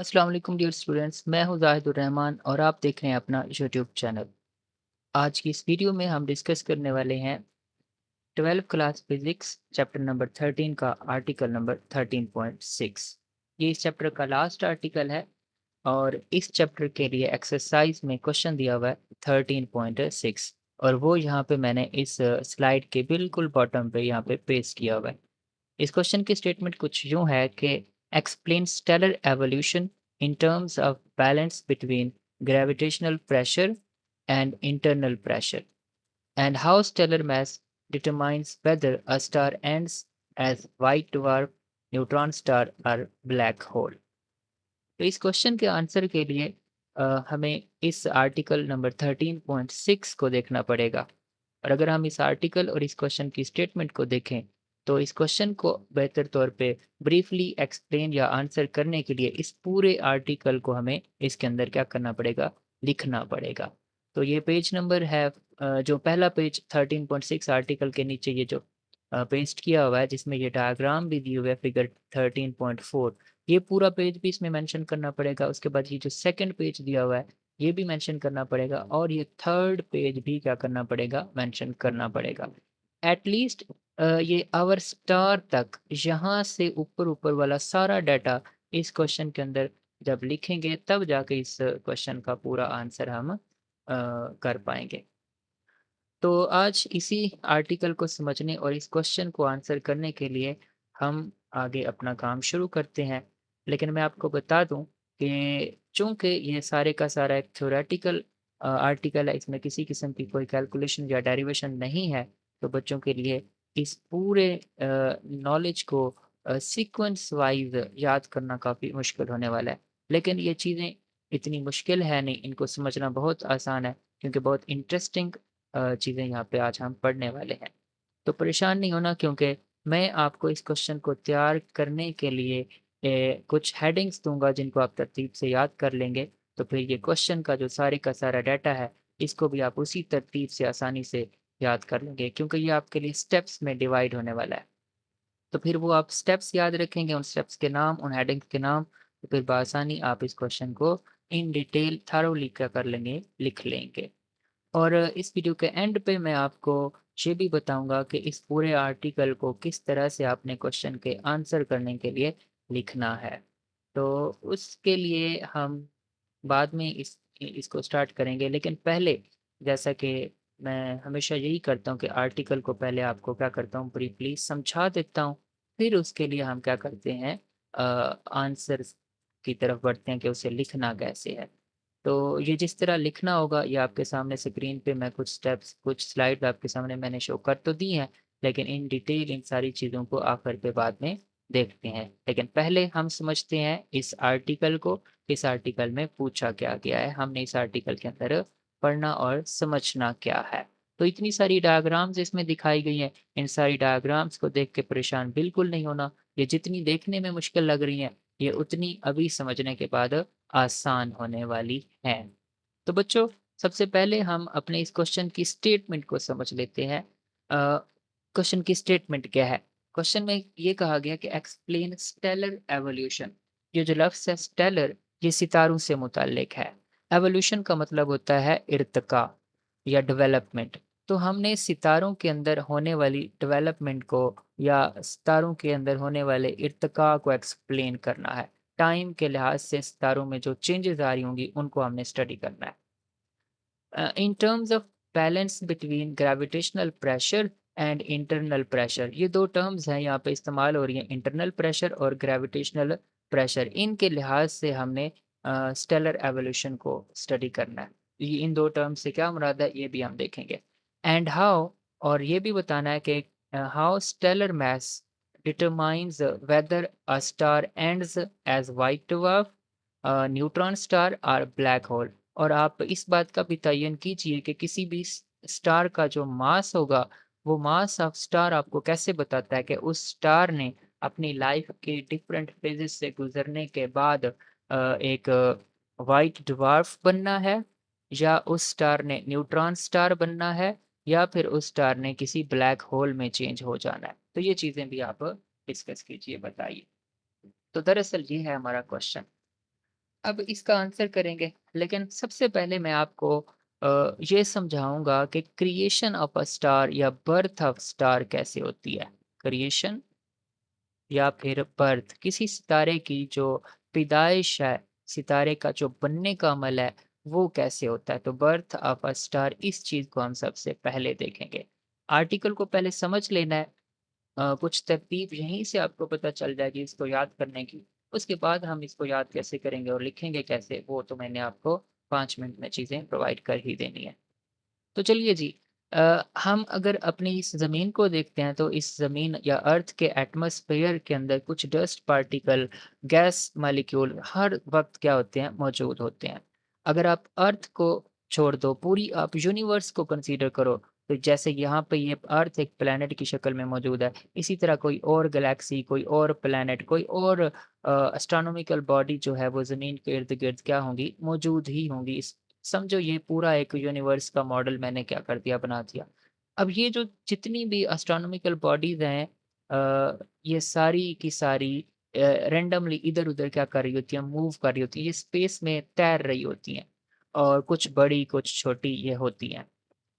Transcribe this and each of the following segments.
अस्सलाम वालेकुम dear students, मैं हूं जाहिदुर रहमान और आप देख रहे हैं अपना यूट्यूब चैनल। आज की इस वीडियो में हम डिस्कस करने वाले हैं 12th class physics chapter number 13 का आर्टिकल नंबर 13.6। ये इस चैप्टर का लास्ट आर्टिकल है और इस चैप्टर के लिए एक्सरसाइज में क्वेश्चन दिया हुआ है 13.6 और वो यहाँ पे मैंने इस स्लाइड के बिल्कुल बॉटम पे यहाँ पे पेस्ट किया हुआ है। इस क्वेश्चन की स्टेटमेंट कुछ यूं है कि explain stellar evolution in terms of balance between gravitational pressure and internal pressure and how stellar mass determines whether a star ends as white dwarf, neutron star or black hole। तो इस question के answer के लिए हमें इस article number 13.6 को देखना पड़ेगा और अगर हम इस आर्टिकल और इस क्वेश्चन की स्टेटमेंट को देखें तो इस क्वेश्चन को बेहतर तौर पे ब्रीफली एक्सप्लेन या आंसर करने के लिए इस पूरे आर्टिकल को हमें इसके अंदर क्या करना पड़ेगा, लिखना पड़ेगा। तो ये पेज नंबर है जो पहला पेज 13.6 आर्टिकल के नीचे ये जो पेस्ट किया हुआ है जिसमें ये डायग्राम भी दी हुई है फिगर 13.4, ये पूरा पेज भी इसमें मेंशन करना पड़ेगा। उसके बाद ये जो सेकंड पेज दिया हुआ है ये भी मेंशन करना पड़ेगा और ये थर्ड पेज भी क्या करना पड़ेगा, मेंशन करना पड़ेगा। एटलीस्ट ये आवर स्टार तक यहाँ से ऊपर-ऊपर वाला सारा डाटा इस क्वेश्चन के अंदर जब लिखेंगे तब जाके इस क्वेश्चन का पूरा आंसर हम कर पाएँगे। तो आज इसी आर्टिकल को समझने और इस क्वेश्चन को आंसर करने के लिए हम आगे अपना काम शुरू करते हैं। लेकिन मैं आपको बता दूं कि चूंकि ये सारे का सारा एक थ्योरेटिकल आर्टिकल है, इसमें किसी किस्म की कोई कैलकुलेशन या डेरिवेशन नहीं है, तो बच्चों के लिए इस पूरे नॉलेज को सीक्वेंस वाइज याद करना काफ़ी मुश्किल होने वाला है। लेकिन ये चीज़ें इतनी मुश्किल है नहीं, इनको समझना बहुत आसान है क्योंकि बहुत इंटरेस्टिंग चीज़ें यहाँ पे आज हम पढ़ने वाले हैं। तो परेशान नहीं होना क्योंकि मैं आपको इस क्वेश्चन को तैयार करने के लिए कुछ हेडिंग्स दूँगा जिनको आप तरतीब से याद कर लेंगे। तो फिर ये क्वेश्चन का जो सारे का सारा डाटा है, इसको भी आप उसी तरतीब से आसानी से याद कर लेंगे क्योंकि ये आपके लिए स्टेप्स में डिवाइड होने वाला है। तो फिर वो आप स्टेप्स याद रखेंगे, उन स्टेप्स के नाम, उन हेडिंग्स के नाम, तो फिर बआसानी आप इस क्वेश्चन को इन डिटेल थॉरोली क्या कर लेंगे, लिख लेंगे। और इस वीडियो के एंड पे मैं आपको ये भी बताऊंगा कि इस पूरे आर्टिकल को किस तरह से आपने क्वेश्चन के आंसर करने के लिए लिखना है। तो उसके लिए हम बाद में इसको स्टार्ट करेंगे, लेकिन पहले जैसा कि मैं हमेशा यही करता हूँ कि आर्टिकल को पहले आपको क्या करता हूँ, ब्रीफली समझा देता हूँ। फिर उसके लिए हम क्या करते हैं, आंसर की तरफ बढ़ते हैं कि उसे लिखना कैसे है। तो ये जिस तरह लिखना होगा ये आपके सामने स्क्रीन पे मैं कुछ स्टेप्स, कुछ स्लाइड्स आपके सामने मैंने शो कर तो दी हैं, लेकिन इन डिटेल इन सारी चीज़ों को आखिर पे बाद में देखते हैं। लेकिन पहले हम समझते हैं इस आर्टिकल को, इस आर्टिकल में पूछा क्या गया है, हमने इस आर्टिकल के अंदर पढ़ना और समझना क्या है। तो इतनी सारी डायग्राम्स इसमें दिखाई गई हैं, इन सारी डायग्राम्स को देख के परेशान बिल्कुल नहीं होना। ये जितनी देखने में मुश्किल लग रही हैं, ये उतनी अभी समझने के बाद आसान होने वाली हैं। तो बच्चों, सबसे पहले हम अपने इस क्वेश्चन की स्टेटमेंट को समझ लेते हैं। क्वेश्चन की स्टेटमेंट क्या है? क्वेश्चन में ये कहा गया कि एक्सप्लेन स्टेलर एवोल्यूशन। ये जो लफ्ज़ है स्टेलर, ये सितारों से मुतल्लिक है। एवोल्यूशन का मतलब होता है इर्तिका या डेवलपमेंट। तो हमने सितारों के अंदर होने वाली डेवलपमेंट को या सितारों के अंदर होने वाले इर्तिका को एक्सप्लेन करना है। टाइम के लिहाज से सितारों में जो चेंजेज़ आ रही होंगी, उनको हमने स्टडी करना है। इन terms of balance between gravitational pressure and internal pressure, ये 2 टर्म्स हैं यहाँ पे इस्तेमाल हो रही हैं, इंटरनल प्रेशर और ग्रेविटेशनल प्रेशर। इनके लिहाज से हमने स्टेलर एवोल्यूशन को स्टडी करना है। ये इन 2 टर्म से क्या मुराद है, ये भी हम देखेंगे। एंड हाउ, और ये भी बताना है कि how stellar mass determines whether a star ends as white dwarf, neutron star और ब्लैक होल। और आप इस बात का भी तयन कीजिए कि किसी भी स्टार का जो मास होगा, वो मास ऑफ स्टार आपको कैसे बताता है कि उस स्टार ने अपनी लाइफ के डिफरेंट फेजेस से गुजरने के बाद एक वाइट ड्वार्फ बनना है, या उस स्टार ने न्यूट्रॉन स्टार बनना है, या फिर उस स्टार ने किसी ब्लैक होल में चेंज हो जाना है। तो ये चीज़ें भी आप डिस्कस कीजिए, बताइए। तो दरअसल ये है हमारा क्वेश्चन। अब इसका आंसर करेंगे, लेकिन सबसे पहले मैं आपको ये समझाऊँगा कि क्रिएशन ऑफ अ स्टार या बर्थ ऑफ स्टार कैसे होती है। क्रिएशन या फिर बर्थ किसी सितारे की जो पैदाइश है, सितारे का जो बनने का अमल है, वो कैसे होता है। तो बर्थ ऑफ अ स्टार इस चीज़ को हम सबसे पहले देखेंगे। आर्टिकल को पहले समझ लेना है। कुछ तरतीब यहीं से आपको पता चल जाएगी इसको याद करने की। उसके बाद हम इसको याद कैसे करेंगे और लिखेंगे कैसे, वो तो मैंने आपको 5 मिनट में चीज़ें प्रोवाइड कर ही देनी है। तो चलिए जी, हम अगर अपनी इस ज़मीन को देखते हैं तो इस ज़मीन या अर्थ के एटमॉस्फेयर के अंदर कुछ डस्ट पार्टिकल, गैस मॉलिक्यूल हर वक़्त क्या होते हैं, मौजूद होते हैं। अगर आप अर्थ को छोड़ दो, पूरी आप यूनिवर्स को कंसीडर करो, तो जैसे यहाँ पे ये अर्थ एक प्लैनेट की शक्ल में मौजूद है, इसी तरह कोई और गैलेक्सी, कोई और प्लैनेट, कोई और एस्ट्रोनॉमिकल बॉडी जो है वो ज़मीन के इर्द-गिर्द क्या होंगी, मौजूद ही होंगी। इस समझो ये पूरा एक यूनिवर्स का मॉडल मैंने क्या कर दिया, बना दिया। अब ये जो जितनी भी एस्ट्रोनॉमिकल बॉडीज़ हैं, ये सारी की सारी रैंडमली इधर-उधर क्या कर रही होती हैं, मूव कर रही होती हैं, ये स्पेस में तैर रही होती हैं और कुछ बड़ी, कुछ छोटी ये होती हैं।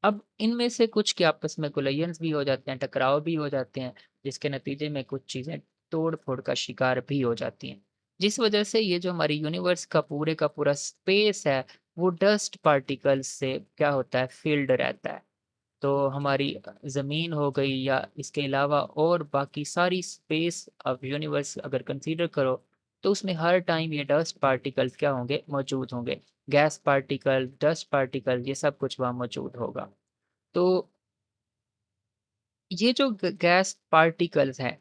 अब इनमें से कुछ के आपस में कोलिजन्स भी हो जाते हैं, टकराव भी हो जाते हैं, जिसके नतीजे में कुछ चीज़ें तोड़-फोड़ का शिकार भी हो जाती हैं। जिस वजह से ये जो हमारी यूनिवर्स का पूरा स्पेस है, वो डस्ट पार्टिकल्स से क्या होता है, फ़िल्ड रहता है। तो हमारी ज़मीन हो गई या इसके अलावा और बाकी सारी स्पेस ऑफ यूनिवर्स अगर कंसीडर करो, तो उसमें हर टाइम ये डस्ट पार्टिकल्स क्या होंगे, मौजूद होंगे। गैस पार्टिकल, डस्ट पार्टिकल ये सब कुछ वहाँ मौजूद होगा। तो ये जो गैस पार्टिकल्स हैं,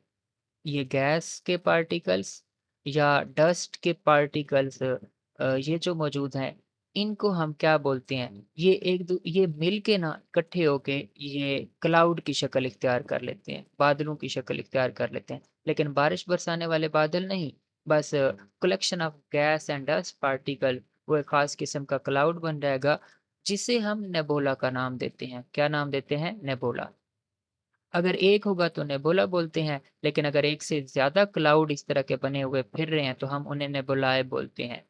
ये गैस के पार्टिकल्स या डस्ट के पार्टिकल्स, ये जो मौजूद हैं, इनको हम क्या बोलते हैं? ये मिल के ना इकट्ठे होके ये क्लाउड की शक्ल इख्तियार कर लेते हैं, बादलों की शक्ल इख्तियार कर लेते हैं। लेकिन बारिश बरसाने वाले बादल नहीं, बस collection of gas and dust particle, वो एक ख़ास किस्म का क्लाउड बन जाएगा, जिसे हम नेबुला का नाम देते हैं। क्या नाम देते हैं? नेबुला। अगर एक होगा तो नेबुला बोलते हैं, लेकिन अगर एक से ज़्यादा क्लाउड इस तरह के बने हुए फिर रहे हैं, तो हम उन्हें नेबुलाए बोलते हैं।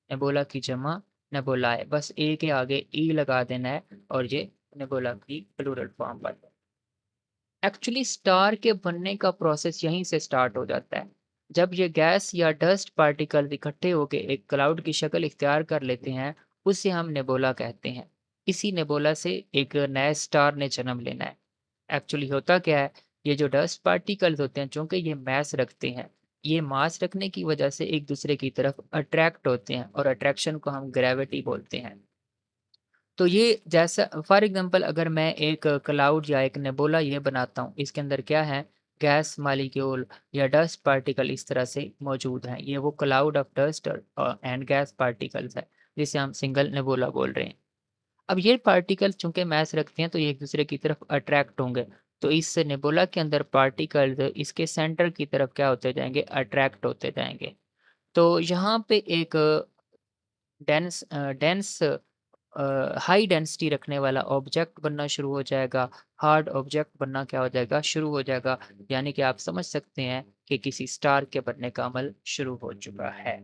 नेबुला की जमा नेबुलाए, बस ए के आगे ई लगा देना है और ये नेबुला की प्लूरल फॉर्म बन जाए। एक्चुअली स्टार के बनने का प्रोसेस यहीं से स्टार्ट हो जाता है। जब ये गैस या डस्ट पार्टिकल इकट्ठे होके एक क्लाउड की शक्ल इख्तियार कर लेते हैं, उसे हम नेबुला कहते हैं। इसी नेबुला से एक नए स्टार ने जन्म लेना है। एक्चुअली होता क्या है, ये जो डस्ट पार्टिकल्स होते हैं, चूँकि ये मास रखते हैं, ये मास रखने की वजह से एक दूसरे की तरफ अट्रैक्ट होते हैं और अट्रैक्शन को हम ग्रेविटी बोलते हैं। तो ये जैसा फॉर एग्ज़ाम्पल अगर मैं एक क्लाउड या एक नेबुला ये बनाता हूँ, इसके अंदर क्या है, गैस मॉलिक्यूल या डस्ट पार्टिकल इस तरह से मौजूद हैं। ये वो cloud of dust and gas particles है, जिसे हम सिंगल नेबुला बोल रहे हैं। अब ये पार्टिकल्स चूँकि मास रखते हैं, तो ये एक-दूसरे की तरफ अट्रैक्ट होंगे। तो इस नेबुला के अंदर पार्टिकल्स इसके सेंटर की तरफ क्या होते जाएँगे, अट्रैक्ट होते जाएँगे। तो यहाँ पे एक डेंस हाई डेंसिटी रखने वाला ऑब्जेक्ट बनना शुरू हो जाएगा, हार्ड ऑब्जेक्ट बनना क्या हो जाएगा, शुरू हो जाएगा। यानी कि आप समझ सकते हैं कि किसी स्टार के बनने का अमल शुरू हो चुका है।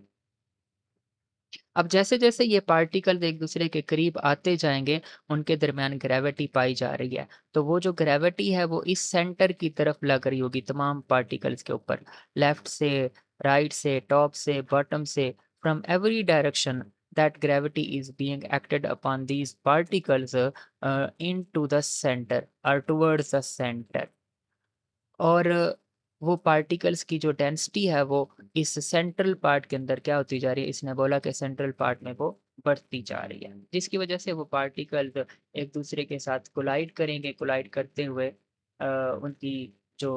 अब जैसे-जैसे ये पार्टिकल्स एक-दूसरे के करीब आते जाएँगे, उनके दरमियान ग्रेविटी पाई जा रही है। तो वो जो ग्रेविटी है, वो इस सेंटर की तरफ लग रही होगी तमाम पार्टिकल्स के ऊपर। लेफ्ट से, राइट से, टॉप से, बॉटम से, from every direction that gravity is being acted upon these particles into the centre और टुवर्ड्स द सेंटर। और वो पार्टिकल्स की जो डेंसिटी है वो इस सेंट्रल पार्ट के अंदर क्या होती जा रही है, इस नेबुला के सेंट्रल पार्ट में वो बढ़ती जा रही है। जिसकी वजह से वो पार्टिकल्स एक दूसरे के साथ कोलाइड करेंगे, कोलाइड करते हुए उनकी जो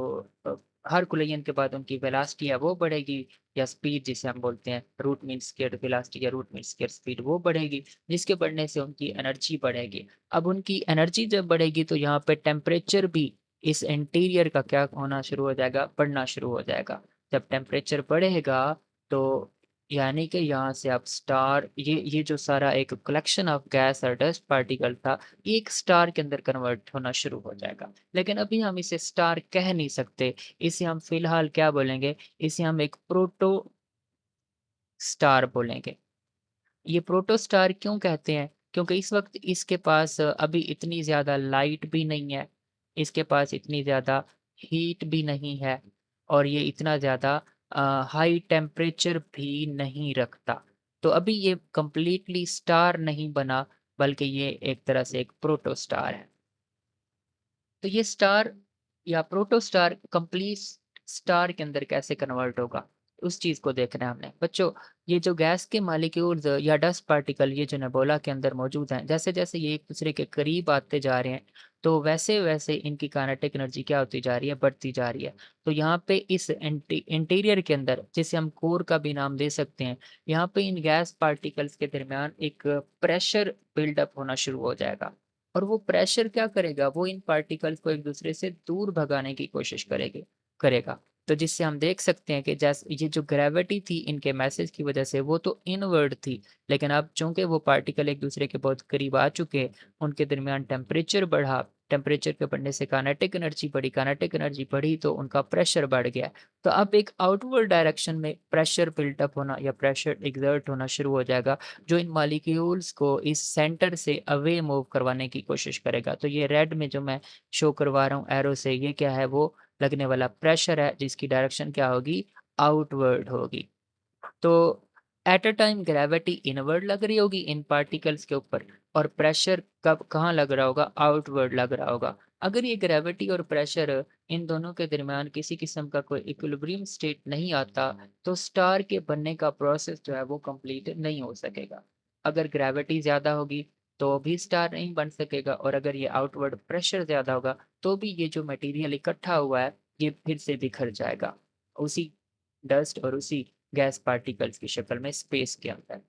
हर कोलिजन के बाद उनकी वेलोसिटी है वो बढ़ेगी, या स्पीड जिसे हम बोलते हैं, रूट मीन स्क्वेयर्ड वेलोसिटी या रूट मीन स्क्वेयर्ड स्पीड वो बढ़ेगी, जिसके बढ़ने से उनकी एनर्जी बढ़ेगी। अब उनकी एनर्जी जब बढ़ेगी तो यहाँ पे टेम्परेचर भी इस इंटीरियर का क्या होना शुरू हो जाएगा, बढ़ना शुरू हो जाएगा। जब टेम्परेचर बढ़ेगा तो यानी कि यहाँ से आप स्टार, ये जो सारा एक कलेक्शन ऑफ गैस और डस्ट पार्टिकल था, ये एक स्टार के अंदर कन्वर्ट होना शुरू हो जाएगा। लेकिन अभी हम इसे स्टार कह नहीं सकते, इसे हम फ़िलहाल क्या बोलेंगे, इसे हम एक प्रोटो स्टार बोलेंगे। ये प्रोटोस्टार क्यों कहते हैं? क्योंकि इस वक़्त इसके पास अभी इतनी ज़्यादा लाइट भी नहीं है, इसके पास इतनी ज़्यादा हीट भी नहीं है और ये इतना ज़्यादा हाई टेम्परेचर भी नहीं रखता। तो अभी ये कंप्लीटली स्टार नहीं बना, बल्कि ये एक तरह से एक प्रोटोस्टार है। तो ये स्टार या प्रोटोस्टार कंप्लीट स्टार के अंदर कैसे कन्वर्ट होगा, उस चीज़ को देखना है हमने। बच्चों, ये जो गैस के मॉलिक्यूल्स या डस्ट पार्टिकल ये जो नेबुला के अंदर मौजूद हैं, जैसे-जैसे ये एक दूसरे के करीब आते जा रहे हैं, तो वैसे-वैसे इनकी काइनेटिक एनर्जी क्या होती जा रही है, बढ़ती जा रही है। तो यहाँ पे इस इंटीरियर के अंदर, जिसे हम कोर का भी नाम दे सकते हैं, यहाँ पे इन गैस पार्टिकल्स के दरमियान एक प्रेशर बिल्डअप होना शुरू हो जाएगा। और वो प्रेशर क्या करेगा, वो इन पार्टिकल्स को एक दूसरे से दूर भगाने की कोशिश करेगा। तो जिससे हम देख सकते हैं कि जैसे ये जो ग्रेविटी थी इनके मैसेज की वजह से वो तो इनवर्ड थी, लेकिन अब चूंकि वो पार्टिकल एक दूसरे के बहुत करीब आ चुके, उनके दरमियान टेम्परेचर बढ़ा, टेम्परेचर के बढ़ने से काइनेटिक एनर्जी बढ़ी तो उनका प्रेशर बढ़ गया। तो अब एक आउटवर्ड डायरेक्शन में प्रेशर बिल्टअप होना या प्रेशर एग्जर्ट होना शुरू हो जाएगा, जो इन मॉलिक्यूल्स को इस सेंटर से अवे मूव करवाने की कोशिश करेगा। तो ये रेड में जो मैं शो करवा रहा हूँ एरो से, ये क्या है, वो लगने वाला प्रेशर है जिसकी डायरेक्शन क्या होगी, आउटवर्ड होगी। तो at a time gravity inward लग रही होगी इन पार्टिकल्स के ऊपर और प्रेशर कब कहाँ लग रहा होगा, आउटवर्ड लग रहा होगा। अगर ये ग्रेविटी और प्रेशर इन दोनों के दरमियान किसी किस्म का कोई इक्विलिब्रियम स्टेट नहीं आता, तो स्टार के बनने का प्रोसेस जो है वो कंप्लीट नहीं हो सकेगा। अगर ग्रेविटी ज़्यादा होगी तो भी स्टार नहीं बन सकेगा, और अगर ये आउटवर्ड प्रेशर ज़्यादा होगा तो भी ये जो मटेरियल इकट्ठा हुआ है ये फिर से बिखर जाएगा उसी डस्ट और उसी गैस पार्टिकल्स की शक्ल में स्पेस के अंदर।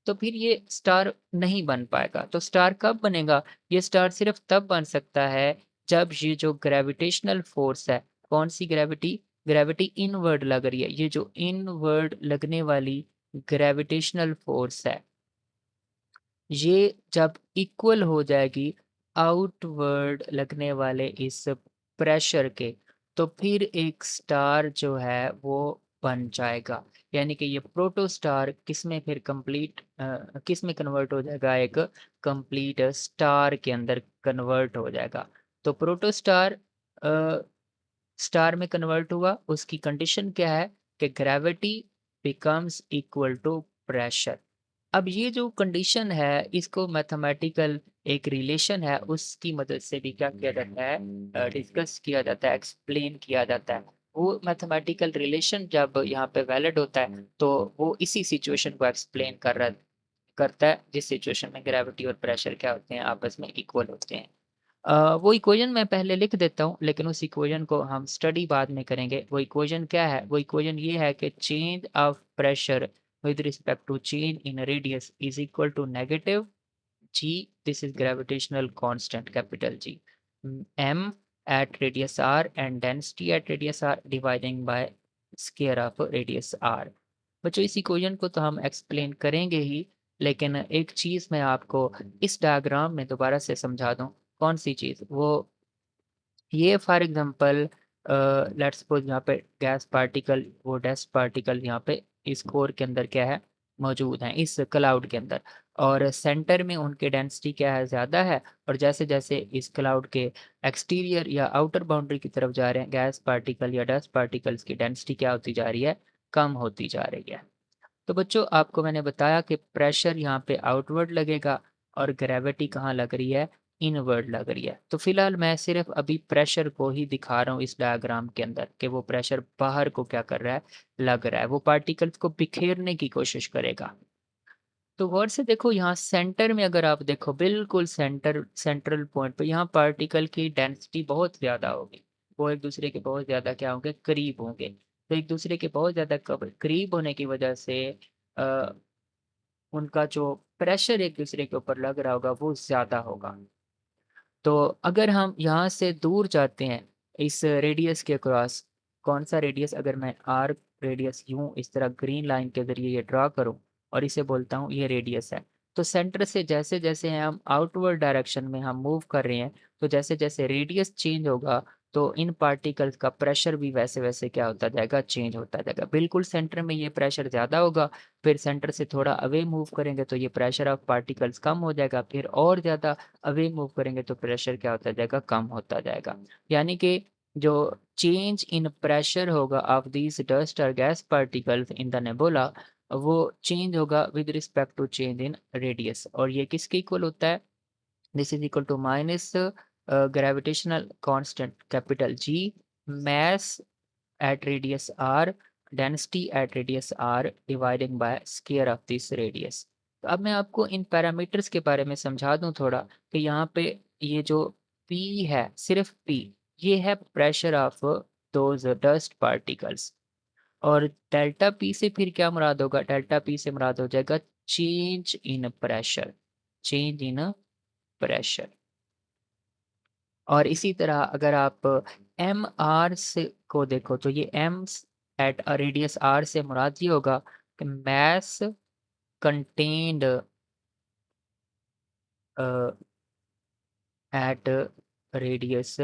तो फिर ये स्टार नहीं बन पाएगा। तो स्टार कब बनेगा? ये स्टार सिर्फ तब बन सकता है जब ये जो ग्रेविटेशनल फोर्स है, कौन-सी ग्रेविटी? ग्रेविटी इनवर्ड लग रही है। ये जो इनवर्ड लगने वाली ग्रेविटेशनल फोर्स है, ये जब इक्वल हो जाएगी आउटवर्ड लगने वाले इस प्रेशर के, तो फिर एक स्टार जो है वो बन जाएगा। यानी कि ये प्रोटोस्टार किसमें फिर किसमें कन्वर्ट हो जाएगा, एक कंप्लीट स्टार के अंदर कन्वर्ट हो जाएगा। तो प्रोटोस्टार स्टार में कन्वर्ट हुआ, उसकी कंडीशन क्या है कि gravity becomes equal to pressure. अब ये जो कंडीशन है इसको मैथमेटिकल एक रिलेशन है उसकी मदद से भी क्या किया जाता है, डिस्कस किया जाता है, एक्सप्लेन किया जाता है। वो मैथमेटिकल रिलेशन जब यहाँ पे वैलिड होता है तो वो इसी सिचुएशन को एक्सप्लेन करता है जिस सिचुएशन में ग्रेविटी और प्रेशर क्या होते हैं, आपस में इक्वल होते हैं। वो इक्वेशन मैं पहले लिख देता हूँ, लेकिन उस इक्वेशन को हम स्टडी बाद में करेंगे। वो इक्वेशन क्या है? वो इक्वेशन ये है कि change of pressure with respect to change in radius is equal to negative g, this is gravitational constant capital G, m at radius r and density at radius r dividing by square of radius r। बच्चों, इस equation को तो हम explain करेंगे ही, लेकिन एक चीज़ मैं आपको इस डायग्राम में दोबारा से समझा दूँ। कौन सी चीज़? वो ये फॉर एग्जांपल लेट्स सपोज यहाँ पे गैस पार्टिकल, वो डस्ट पार्टिकल यहाँ पे इस कोर के अंदर क्या है, मौजूद हैं इस क्लाउड के अंदर, और सेंटर में उनके डेंसिटी क्या है, ज़्यादा है। और जैसे जैसे इस क्लाउड के एक्सटीरियर या आउटर बाउंड्री की तरफ जा रहे हैं, गैस पार्टिकल या डस्ट पार्टिकल्स की डेंसिटी क्या होती जा रही है, कम होती जा रही है। तो बच्चों, आपको मैंने बताया कि प्रेशर यहाँ पे आउटवर्ड लगेगा और ग्रेविटी कहाँ लग रही है, इनवर्ड लग रही है। तो फिलहाल मैं सिर्फ अभी प्रेशर को ही दिखा रहा हूँ इस डायग्राम के अंदर कि वो प्रेशर बाहर को क्या कर रहा है, लग रहा है, वो पार्टिकल्स को बिखेरने की कोशिश करेगा। तो गौर से देखो, यहाँ सेंटर में अगर आप देखो, बिल्कुल सेंट्रल पॉइंट पे यहाँ पार्टिकल की डेंसिटी बहुत ज़्यादा होगी। वो एक दूसरे के बहुत ज़्यादा क्या होंगे, करीब होंगे। तो एक दूसरे के बहुत ज़्यादा करीब होने की वजह से अ, उनका जो प्रेशर एक दूसरे के ऊपर लग रहा होगा वो ज़्यादा होगा। तो अगर हम यहाँ से दूर जाते हैं इस रेडियस के क्रॉस, कौन सा रेडियस, अगर मैं आर्क रेडियस यूं इस तरह ग्रीन लाइन के ज़रिए ये ड्रा करूं और इसे बोलता हूं ये रेडियस है, तो सेंटर से जैसे जैसे हम आउटवर्ड डायरेक्शन में हम मूव कर रहे हैं, तो जैसे जैसे रेडियस चेंज होगा तो इन पार्टिकल्स का प्रेशर भी वैसे-वैसे क्या होता जाएगा, चेंज होता जाएगा। बिल्कुल सेंटर में ये प्रेशर ज़्यादा होगा, फिर सेंटर से थोड़ा अवे मूव करेंगे तो ये प्रेशर ऑफ पार्टिकल्स कम हो जाएगा, फिर और ज़्यादा अवे मूव करेंगे तो प्रेशर क्या होता जाएगा, कम होता जाएगा। यानी कि जो चेंज इन प्रेशर होगा ऑफ दीज़ डस्ट और gas particles in the nebula, वो चेंज होगा with respect to change in radius, और ये किसके इक्वल होता है? This is equal to minus gravitational constant capital G, mass at radius r, density at radius r dividing by square of this radius। तो अब मैं आपको इन पैरामीटर्स के बारे में समझा दूं थोड़ा, कि यहाँ पे ये जो P है, सिर्फ P, ये है pressure of those dust particles. और डेल्टा P से फिर क्या मुराद होगा? डेल्टा P से मुराद हो जाएगा change in pressure, change in pressure. और इसी तरह अगर आप एम आर से को देखो तो ये M at a radius R से मुराद ये होगा कि mass contained at radius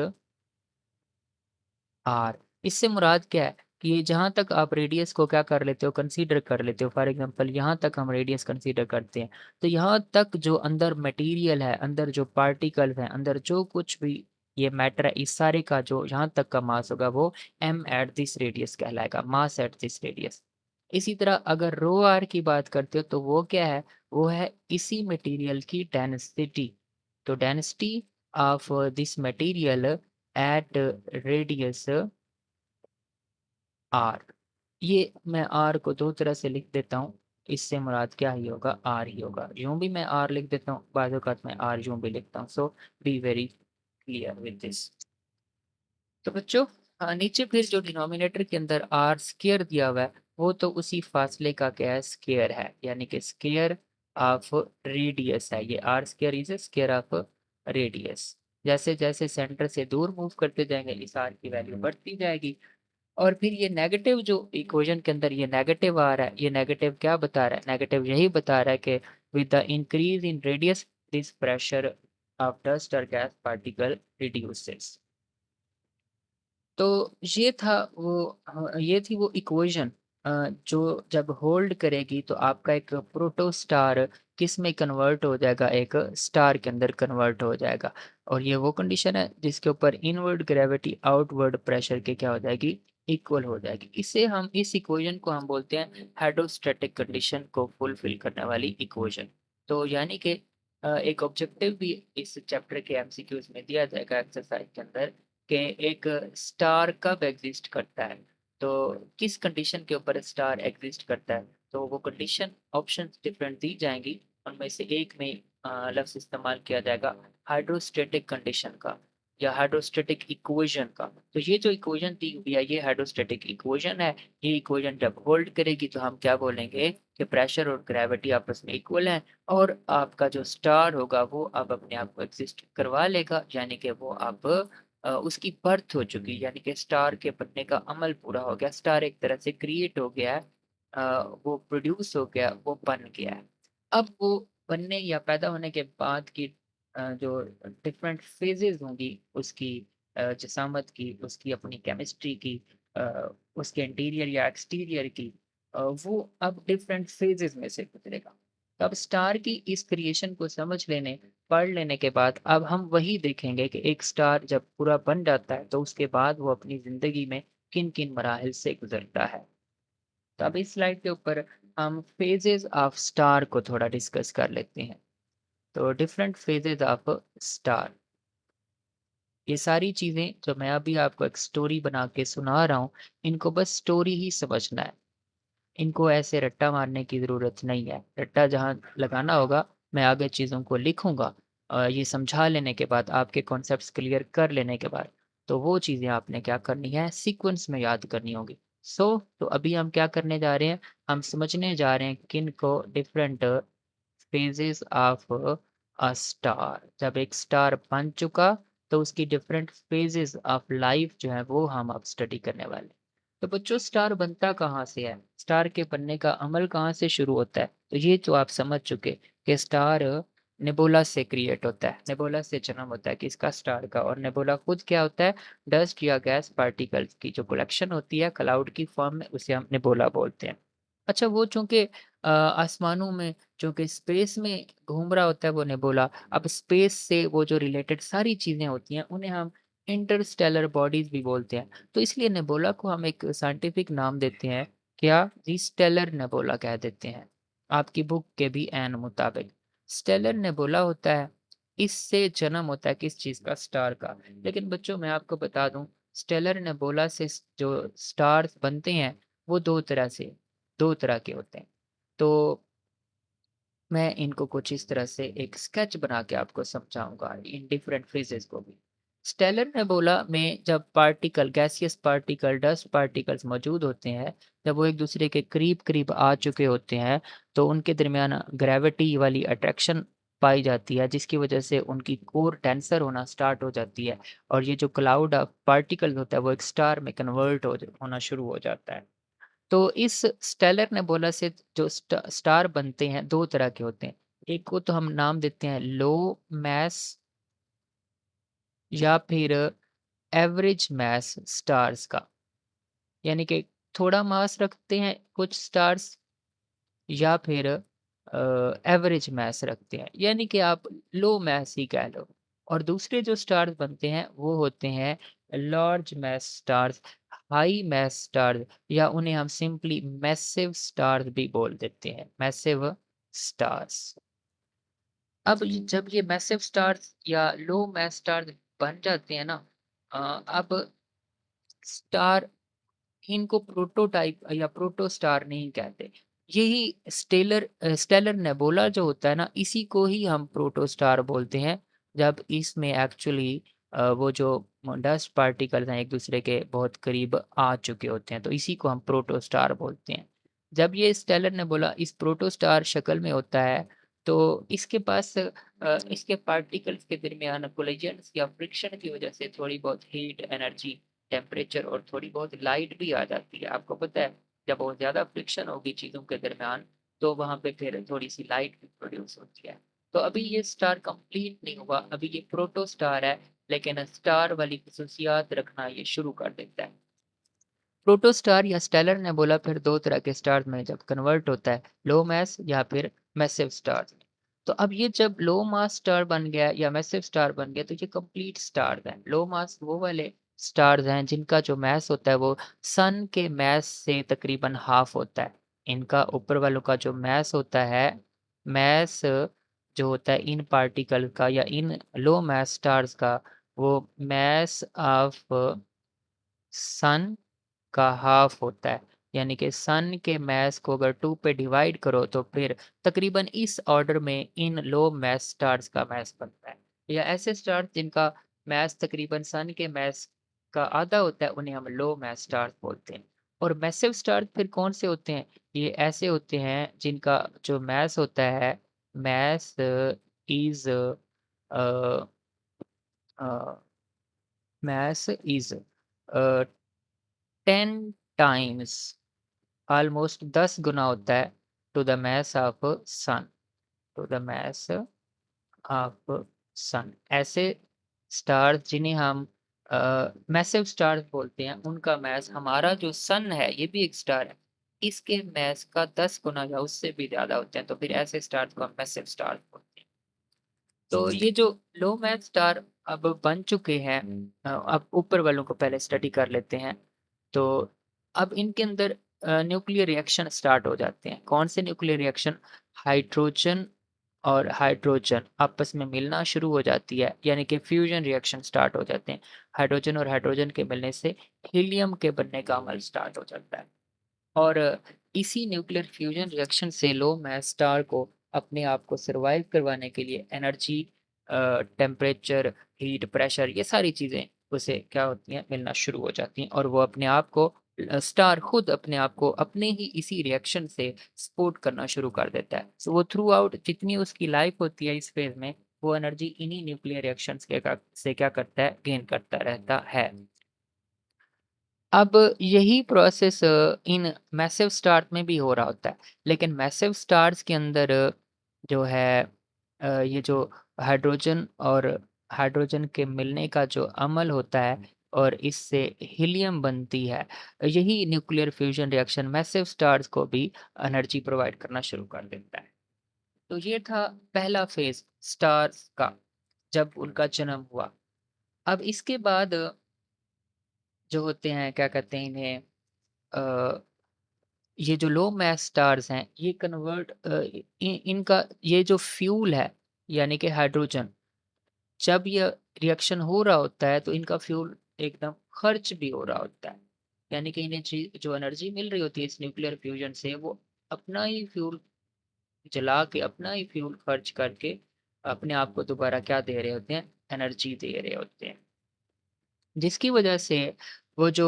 R. इससे मुराद क्या है कि ये जहाँ तक आप रेडियस को क्या कर लेते हो, कंसीडर कर लेते हो। फॉर एग्जांपल यहाँ तक हम रेडियस कंसीडर करते हैं, तो यहाँ तक जो अंदर मटेरियल है, अंदर जो पार्टिकल्स हैं, अंदर जो कुछ भी ये मैटर है, इस सारे का जो यहाँ तक का मास होगा वो एम एट दिस रेडियस कहलाएगा, मास एट दिस रेडियस। इसी तरह अगर रो आर की बात करते हो तो वो क्या है? वो है इसी मटेरियल की डेंसिटी। तो density of this material at radius R. ये मैं आर को दो तरह से लिख देता हूँ, इससे मुराद क्या ही होगा, आर ही होगा। यूं भी मैं आर लिख देता हूँ, बाज़ औक़ात मैं आर यूं भी लिखता हूँ। So be very clear with this. तो बच्चों, नीचे फिर जो डिनोमिनेटर के अंदर आर स्क्वायर दिया हुआ है, वो तो उसी फासले का क्या है, स्क्वायर है, यानी कि स्क्वायर ऑफ रेडियस है। ये R square is square of radius. जैसे जैसे सेंटर से दूर मूव करते जाएंगे, इस आर की वैल्यू बढ़ती जाएगी। और फिर ये नेगेटिव जो इक्वेशन के अंदर ये नेगेटिव आ रहा है, ये नेगेटिव क्या बता रहा है? नेगेटिव यही बता रहा है कि with the increase in radius this pressure of dust और गैस पार्टिकल रिड्यूसेस। तो ये था वो ये थी वो इक्वेशन जो जब होल्ड करेगी तो आपका एक प्रोटोस्टार किस में कन्वर्ट हो जाएगा, एक स्टार के अंदर कन्वर्ट हो जाएगा। और ये वो कंडीशन है जिसके ऊपर इनवर्ड ग्रेविटी आउटवर्ड प्रेशर के क्या हो जाएगी, इक्वल हो जाएगी। इससे हम इस इक्वेशन को हम बोलते हैं हाइड्रोस्टैटिक कंडीशन को फुलफिल करने वाली इक्वेशन। तो यानी कि एक ऑब्जेक्टिव भी इस चैप्टर के एमसीक्यूज में दिया जाएगा एक्सरसाइज के अंदर, कि एक स्टार कब एग्जिस्ट करता है, तो किस कंडीशन के ऊपर स्टार एग्जिस्ट करता है। तो वो कंडीशन ऑप्शन डिफरेंट दी जाएंगी, उनमें से एक में लफ्ज़ इस्तेमाल किया जाएगा हाइड्रोस्टैटिक कंडीशन का या हाइड्रोस्टैटिक इक्वेशन का। तो ये जो इक्वेशन दी हुई है ये हाइड्रोस्टैटिक इक्वेशन है। ये इक्वेशन जब होल्ड करेगी तो हम क्या बोलेंगे कि प्रेशर और ग्रेविटी आपस में इक्वल है, और आपका जो स्टार होगा वो अब अपने आप को एग्जिस्ट करवा लेगा, यानी कि वो अब उसकी बर्थ हो चुकी, यानी कि स्टार के बनने का अमल पूरा हो गया। स्टार एक तरह से क्रिएट हो गया है, वो प्रोड्यूस हो गया, वो बन गया है। अब वो बनने या पैदा होने के बाद की जो डिफरेंट फेजेस होंगी उसकी, जिसामत की, उसकी अपनी केमिस्ट्री की, उसके इंटीरियर या एक्सटीरियर की, वो अब डिफरेंट फेजेस में से गुजरेगा। तो अब स्टार की इस क्रिएशन को समझ लेने, पढ़ लेने के बाद अब हम वही देखेंगे कि एक स्टार जब पूरा बन जाता है तो उसके बाद वो अपनी ज़िंदगी में किन-किन मराहिल से गुज़रता है। तो अब इस स्लाइड के ऊपर हम फेजेज़ ऑफ स्टार को थोड़ा डिस्कस कर लेते हैं। तो डिफरेंट फेजेज़ ऑफ स्टार, ये सारी चीज़ें जो मैं अभी आपको एक स्टोरी बना के सुना रहा हूँ, इनको बस स्टोरी ही समझना है। इनको ऐसे रट्टा मारने की ज़रूरत नहीं है। रट्टा जहाँ लगाना होगा, मैं आगे चीज़ों को लिखूँगा। ये समझा लेने के बाद, आपके कॉन्सेप्ट्स क्लियर कर लेने के बाद, तो वो चीज़ें आपने क्या करनी है, सीक्वेंस में याद करनी होगी। तो अभी हम क्या करने जा रहे हैं, हम समझने जा रहे हैं किनको, different phases of a star. जब एक स्टार बन चुका तो उसकी डिफरेंट फेजेस ऑफ लाइफ जो है वो हम अब स्टडी करने वाले हैं। तो बच्चों, स्टार बनता कहाँ से है, स्टार के बनने का अमल कहाँ से शुरू होता है? तो ये तो आप समझ चुके कि स्टार नेबुला से क्रिएट होता है, नेबुला से जन्म होता है किसका? स्टार का। और नेबुला खुद क्या होता है? डस्ट या गैस पार्टिकल्स की जो कलेक्शन होती है क्लाउड की फॉर्म में, उसे हम नेबुला बोलते हैं। अच्छा, वो चूँकि आसमानों में, चूँकि स्पेस में घूम रहा होता है वो नेबुला, अब स्पेस से वो जो रिलेटेड सारी चीज़ें होती हैं उन्हें हम इंटरस्टेलर बॉडीज़ भी बोलते हैं। तो इसलिए नेबुला को हम एक साइंटिफिक नाम देते हैं, क्या? जी, स्टेलर नेबुला कह देते हैं, आपकी बुक के भी एन मुताबिक। स्टेलर नेबुला होता है, इससे जन्म होता है किस चीज़ का? स्टार का। लेकिन बच्चों मैं आपको बता दूँ, स्टेलर नेबुला से जो स्टार्स बनते हैं वो 2 तरह के होते हैं। तो मैं इनको कुछ इस तरह से एक स्केच बना के आपको समझाऊँगा इन डिफरेंट फेजेज़ को भी। स्टेलर नेबुला में जब particle, gaseous particle, dust particles मौजूद होते हैं, जब वो एक-दूसरे के करीब-करीब आ चुके होते हैं, तो उनके दरमियान ग्रेविटी वाली अट्रैक्शन पाई जाती है, जिसकी वजह से उनकी कोर डेंसर होना स्टार्ट हो जाती है और ये जो क्लाउड ऑफ पार्टिकल्स होता है, वो एक स्टार में कन्वर्ट होना शुरू हो जाता है। तो इस स्टेलर नेबुला से जो स्टार बनते हैं 2 तरह के होते हैं। एक को तो हम नाम देते हैं लो मास या फिर एवरेज मास स्टार्स का। यानी कि थोड़ा मास रखते हैं कुछ स्टार्स या फिर एवरेज मास रखते हैं। यानी कि आप लो मास ही कह लो। और दूसरे जो स्टार्स बनते हैं वो होते हैं लार्ज मास स्टार्स, हाई मास स्टार्स या उन्हें हम सिंपली मैसिव स्टार्स भी बोल देते हैं, मैसिव स्टार्स। अब जब ये मैसिव स्टार्स या लो मास स्टार्स बन जाते हैं ना, अब स्टार, इनको प्रोटोटाइप या प्रोटोस्टार नहीं कहते। यही स्टेलर नेबुला जो होता है ना, इसी को ही हम प्रोटोस्टार बोलते हैं, जब इसमें एक्चुअली वो जो डस्ट पार्टिकल्स हैं एक-दूसरे के बहुत करीब आ चुके होते हैं, तो इसी को हम प्रोटोस्टार बोलते हैं। जब ये स्टेलर नेबुला इस प्रोटोस्टार शक्ल में होता है, तो इसके पास इसके पार्टिकल्स के दरमियान कोलिजन्स या फ्रिक्शन की वजह से थोड़ी बहुत हीट, एनर्जी, टेम्परेचर और थोड़ी बहुत लाइट भी आ जाती है। आपको पता है, जब बहुत ज़्यादा फ्रिक्शन होगी चीज़ों के दरमियान, तो वहाँ पे फिर थोड़ी-सी लाइट भी प्रोड्यूस होती है। तो अभी ये स्टार कंप्लीट नहीं हुआ, अभी ये प्रोटो स्टार है, लेकिन स्टार वाली खसूसियात रखना ये शुरू कर देता है। प्रोटो स्टार या स्टेलर नेबुला फिर 2 तरह के स्टार्स में जब कन्वर्ट होता है, लो मास या फिर मैसिव स्टार्स में। तो अब ये जब लो मास स्टार बन गया या मैसिव स्टार बन गया, तो ये कंप्लीट स्टार्स हैं। लो मास वो वाले स्टार्स हैं जिनका जो मास होता है वो सन के मास से तकरीबन हाफ होता है। इनका ऊपर वालों का जो मास होता है, मास जो होता है इन पार्टिकल का या इन लो मास स्टार्स का, वो मास ऑफ सन का हाफ होता है। यानी कि सन के मास को अगर 2 पे डिवाइड करो तो फिर तकरीबन इस ऑर्डर में इन लो मास स्टार्स का मास बनता है। या ऐसे स्टार्स जिनका मास तकरीबन सन के मास का आधा होता है, उन्हें हम लो मास स्टार्स बोलते हैं। और मैसिव स्टार्स फिर कौन से होते हैं? ये ऐसे होते हैं जिनका जो मास होता है, mass is a a, mass is 10 times, almost 10 गुना होता है to the mass of sun, to the mass of sun. ऐसे स्टार्स जिन्हें हम मैसिव स्टार्स बोलते हैं, उनका मास हमारा जो सन है, ये भी एक स्टार है, इसके मास का 10 गुना या उससे भी ज़्यादा होते हैं, तो फिर ऐसे स्टार्स को हम मैसिव स्टार्स बोलते हैं। तो ये जो लो मास स्टार अब बन चुके हैं, अब ऊपर वालों को पहले स्टडी कर लेते हैं। तो अब इनके अंदर न्यूक्लियर रिएक्शन स्टार्ट हो जाते हैं। कौन से न्यूक्लियर रिएक्शन? हाइड्रोजन और हाइड्रोजन आपस में मिलना शुरू हो जाती है, यानी कि फ्यूजन रिएक्शन स्टार्ट हो जाते हैं। हाइड्रोजन और हाइड्रोजन के मिलने से हीलियम के बनने का अमल स्टार्ट हो जाता है। और इसी न्यूक्लियर फ्यूजन रिएक्शन से लो मास स्टार को अपने आप को सर्वाइव करवाने के लिए एनर्जी, टेम्परेचर, हीट, प्रेशर, ये सारी चीज़ें उसे क्या होती हैं, मिलना शुरू हो जाती हैं और वो अपने आप को स्टार खुद अपने आप को अपने ही इसी रिएक्शन से सपोर्ट करना शुरू कर देता है। सो वो थ्रू आउट जितनी उसकी लाइफ होती है इस फेज़ में, वो एनर्जी इन्हीं न्यूक्लियर रिएक्शंस के का से क्या करता है, गेन करता रहता है। अब यही प्रोसेस इन मैसिव स्टार्स में भी हो रहा होता है। लेकिन मैसिव स्टार्स के अंदर जो है ये जो हाइड्रोजन और हाइड्रोजन के मिलने का जो अमल होता है और इससे हीलियम बनती है, यही nuclear fusion reaction massive stars को भी एनर्जी प्रोवाइड करना शुरू कर देता है। तो ये था पहला फेज़ स्टार्स का, जब उनका जन्म हुआ। अब इसके बाद जो होते हैं, क्या कहते हैं इन्हें, अ, ये जो लो मास स्टार्स हैं, ये कन्वर्ट इनका ये जो फ्यूल है, यानी कि हाइड्रोजन, जब ये रिएक्शन हो रहा होता है तो इनका फ्यूल एकदम खर्च भी हो रहा होता है। यानी कि इन्हें जो एनर्जी मिल रही होती है इस न्यूक्लियर फ्यूजन से, वो अपना ही फ्यूल जला के, अपना ही फ्यूल खर्च करके अपने आप को दोबारा क्या दे रहे होते हैं, एनर्जी दे रहे होते हैं। जिसकी वजह से वो जो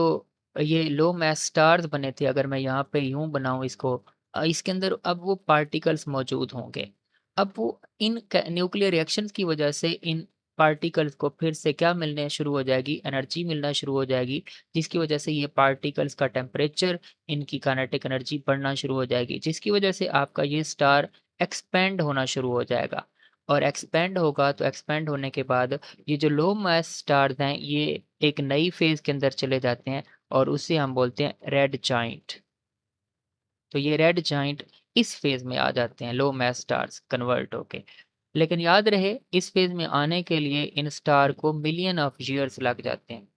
ये लो मास स्टार्स बने थे, अगर मैं यहाँ पे यूँ बनाऊँ इसको, इसके अंदर अब वो पार्टिकल्स मौजूद होंगे। अब वो इन न्यूक्लियर रिएक्शंस की वजह से इन पार्टिकल्स को फिर से क्या मिलने शुरू हो जाएगी, एनर्जी मिलना शुरू हो जाएगी, जिसकी वजह से ये पार्टिकल्स का टेम्परेचर, इनकी काइनेटिक एनर्जी बढ़ना शुरू हो जाएगी, जिसकी वजह से आपका ये स्टार एक्सपैंड होना शुरू हो जाएगा। और एक्सपैंड होगा तो एक्सपैंड होने के बाद ये जो लो मास स्टार्स हैं, ये एक नई फ़ेज़ के अंदर चले जाते हैं और उसे हम बोलते हैं रेड जाइंट। तो ये रेड जाइंट इस फ़ेज़ में आ जाते हैं, लो मास स्टार्स कन्वर्ट होके। लेकिन याद रहे, इस फ़ेज़ में आने के लिए इन स्टार को मिलियन ऑफ ईयर्स लग जाते हैं।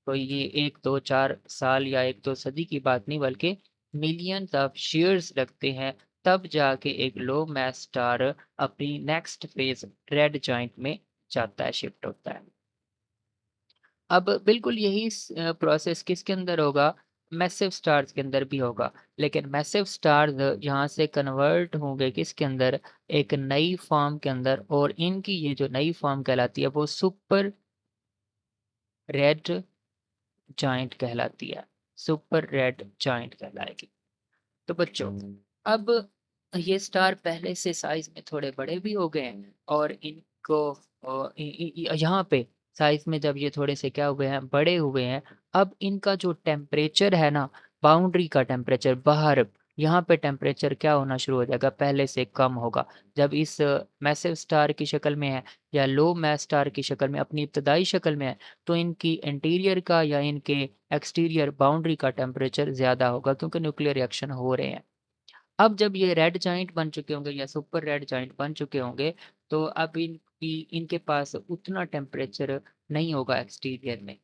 तो ये 1, 2, 4 साल या 1-2 सदी की बात नहीं, बल्कि मिलियंस ऑफ ईयर्स लगते हैं, तब जाके एक लो मास स्टार अपनी नेक्स्ट फ़ेज़ रेड जाइंट में जाता है, शिफ्ट होता है। अब बिल्कुल यही प्रोसेस किसके अंदर होगा? मैसिव स्टार्स के अंदर भी होगा। लेकिन मैसिव स्टार्स यहाँ से कन्वर्ट होंगे किसके अंदर? एक नई फ़ॉर्म के अंदर, और इनकी ये जो नई फ़ॉर्म कहलाती है वो सुपर रेड जायंट कहलाती है। सुपर रेड जायंट कहलाएगी। तो बच्चों, अब ये स्टार पहले से साइज़ में थोड़े बड़े भी हो गए हैं और इनको इ इ इ यहाँ पे साइज़ में जब ये थोड़े से क्या हुए हैं, बड़े हुए हैं, अब इनका जो टेम्परेचर है ना, बाउंड्री का टेम्परेचर बाहर, यहाँ पे टेम्परेचर क्या होना शुरू हो जाएगा, पहले से कम होगा। जब इस मैसिव स्टार की शक्ल में है या लो मास स्टार की शक्ल में, अपनी इब्तदाई शक्ल में है, तो इनकी इंटीरियर का या इनके एक्सटीरियर बाउंड्री का टेम्परेचर ज़्यादा होगा, क्योंकि न्यूक्लियर रिएक्शन हो रहे हैं। अब जब ये रेड जाइंट बन चुके होंगे या सुपर रेड जाइंट बन चुके होंगे, तो अब इनके पास उतना टेम्परेचर नहीं होगा एक्सटीरियर में।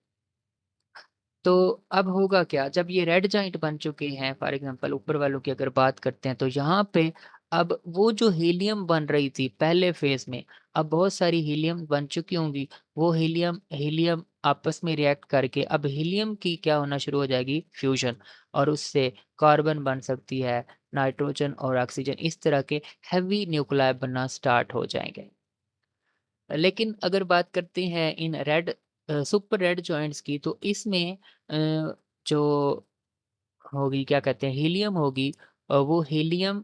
तो अब होगा क्या, जब ये रेड जाइंट बन चुके हैं, फॉर एग्ज़ाम्पल ऊपर वालों की अगर बात करते हैं, तो यहाँ पे अब वो जो हीलियम बन रही थी पहले फ़ेज़ में, अब बहुत सारी हीलियम बन चुकी होंगी। वो हीलियम हीलियम आपस में रिएक्ट करके अब हीलियम की क्या होना शुरू हो जाएगी, फ्यूज़न, और उससे कार्बन बन सकती है, नाइट्रोजन और ऑक्सीजन, इस तरह के हेवी न्यूक्लियाई बनना स्टार्ट हो जाएँगे। लेकिन अगर बात करते हैं इन सुपर रेड जॉइंट्स की, तो इसमें जो होगी, क्या कहते हैं, हीलियम होगी, वो हीलियम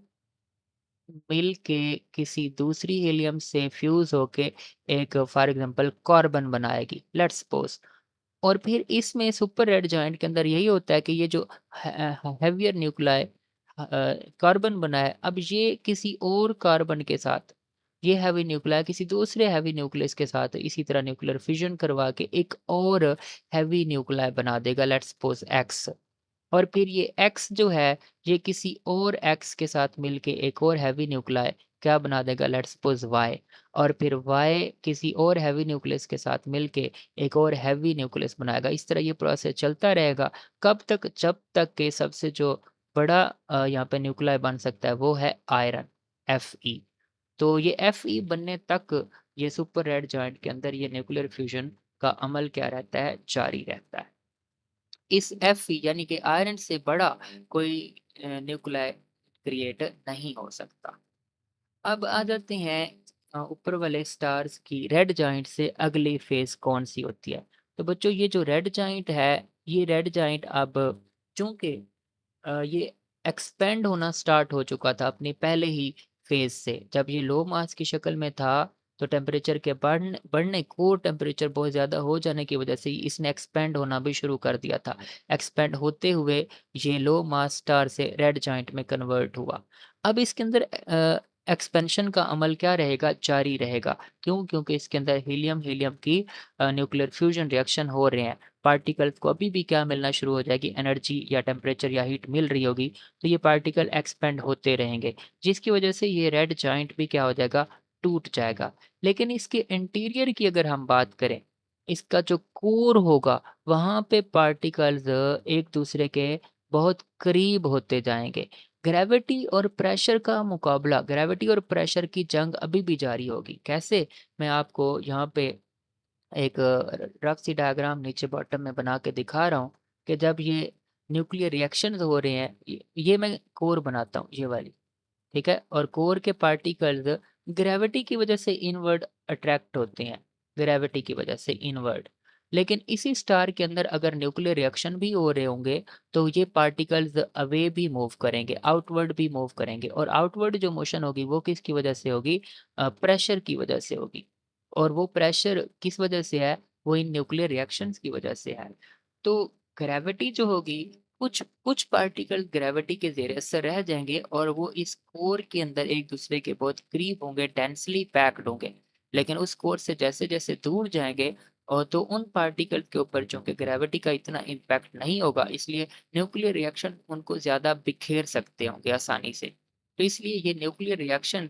मिल के किसी दूसरी हीलियम से फ्यूज़ होके एक फॉर एग्ज़ाम्पल कार्बन बनाएगी, लेट्स सपोज़। और फिर इसमें सुपर रेड जायंट के अंदर यही होता है कि ये जो हेवियर न्यूक्लियाई कार्बन बना है, अब ये किसी और कार्बन के साथ, ये हेवी न्यूक्लियाई किसी दूसरे हेवी न्यूक्लियस के साथ इसी तरह न्यूक्लियर फिजन करवा के एक और हेवी न्यूक्लियाई बना देगा, लेट्स सपोज एक्स। और फिर ये एक्स जो है, ये किसी और एक्स के साथ मिलके एक और हेवी न्यूक्लियाई क्या बना देगा, लेट्स सपोज वाई। और फिर वाई किसी और हेवी न्यूक्लियस के साथ मिलके एक और हेवी न्यूक्लियस बनाएगा। इस तरह ये प्रोसेस चलता रहेगा, कब तक, जब तक कि सबसे जो बड़ा यहाँ पे न्यूक्लियाई बन सकता है वो है आयरन, Fe। तो ये Fe बनने तक ये सुपर रेड जायंट के अंदर ये न्यूक्लियर फ्यूजन का अमल क्या रहता है, जारी रहता है। इस Fe यानी कि आयरन से बड़ा कोई न्यूक्लियाई क्रिएट नहीं हो सकता। अब आ जाते हैं ऊपर वाले स्टार्स की रेड जाइंट से अगली फेज़ कौन-सी होती है। तो बच्चों, ये जो रेड जाइंट है, ये रेड जाइंट अब चूँकि ये एक्सपेंड होना स्टार्ट हो चुका था अपने पहले ही फेज़ से। जब ये लो मास की शक्ल में था, तो टेम्परेचर के बढ़ने बढ़ने कोर टेम्परेचर बहुत ज़्यादा हो जाने की वजह से इसने एक्सपेंड होना भी शुरू कर दिया था। एक्सपेंड होते हुए ये लो मास स्टार से रेड जाइंट में कन्वर्ट हुआ। अब इसके अंदर एक्सपेंशन का अमल क्या रहेगा? जारी रहेगा। क्यों? क्योंकि इसके अंदर हीलियम-हीलियम की न्यूक्लियर फ्यूज़न रिएक्शन हो रहे हैं। पार्टिकल्स को अभी भी क्या मिलना शुरू हो जाएगी? एनर्जी या टेम्परेचर या हीट मिल रही होगी, तो ये पार्टिकल एक्सपेंड होते रहेंगे, जिसकी वजह से ये रेड जायंट भी क्या हो जाएगा? टूट जाएगा। लेकिन इसके इंटीरियर की अगर हम बात करें, इसका जो कोर होगा, वहाँ पे पार्टिकल्स एक-दूसरे के बहुत करीब होते जाएँगे। ग्रेविटी और प्रेशर का मुकाबला, ग्रेविटी और प्रेशर की जंग अभी भी जारी होगी। कैसे? मैं आपको यहाँ पे एक रफ सी डायग्राम नीचे बॉटम में बना के दिखा रहा हूँ कि जब ये न्यूक्लियर रिएक्शंस हो रहे हैं, ये मैं कोर बनाता हूँ, ये वाली, ठीक है? और कोर के पार्टिकल्स ग्रेविटी की वजह से इनवर्ड अट्रैक्ट होते हैं, ग्रेविटी की वजह से इनवर्ड। लेकिन इसी स्टार के अंदर अगर न्यूक्लियर रिएक्शन भी हो रहे होंगे, तो ये पार्टिकल्स अवे भी मूव करेंगे, आउटवर्ड भी मूव करेंगे और आउटवर्ड जो मोशन होगी वो किसकी वजह से होगी? प्रेशर की वजह से होगी। और वो प्रेशर किस वजह से है? वो इन न्यूक्लियर रिएक्शंस की वजह से है। तो ग्रेविटी जो होगी, कुछ कुछ पार्टिकल ग्रेविटी के ज़ेरे असर रह जाएँगे और वो इस कोर के अंदर एक-दूसरे के बहुत करीब होंगे, डेंसली पैक्ड होंगे। लेकिन उस कोर से जैसे-जैसे दूर जाएँगे तो उन पार्टिकल के ऊपर चूँकि ग्रेविटी का इतना इम्पैक्ट नहीं होगा, इसलिए न्यूक्लियर रिएक्शन उनको ज़्यादा बिखेर सकते होंगे आसानी से। तो इसलिए ये न्यूक्लियर रिएक्शन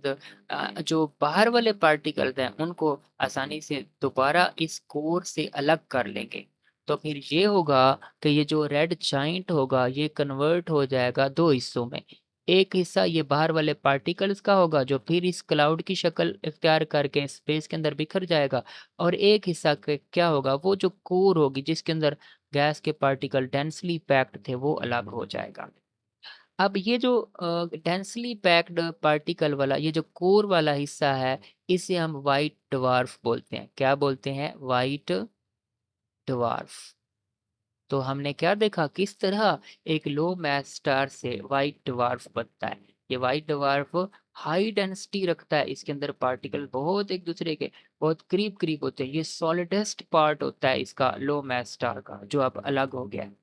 जो बाहर वाले पार्टिकल्स हैं, उनको आसानी से दोबारा इस कोर से अलग कर लेंगे। तो फिर ये होगा कि ये जो रेड जायंट होगा, ये कन्वर्ट हो जाएगा 2 हिस्सों में। एक हिस्सा ये बाहर वाले पार्टिकल्स का होगा, जो फिर इस क्लाउड की शक्ल इख्तियार करके स्पेस के अंदर बिखर जाएगा और एक हिस्सा क क्या होगा, वो जो कोर होगी, जिसके अंदर गैस के पार्टिकल डेंसली पैक्ड थे, वो अलग हो जाएगा। अब ये जो डेंसली पैक्ड पार्टिकल वाला ये जो कोर वाला हिस्सा है, इसे हम व्हाइट ड्वार्फ बोलते हैं। क्या बोलते हैं? White dwarf. तो हमने क्या देखा किस तरह एक लो मास स्टार से व्हाइट डवार्फ बनता है। ये व्हाइट डवार्फ हाई डेंसिटी रखता है, इसके अंदर पार्टिकल बहुत एक दूसरे के बहुत करीब करीब होते हैं। ये सॉलिडेस्ट पार्ट होता है इसका लो मास स्टार का, जो अब अलग हो गया है।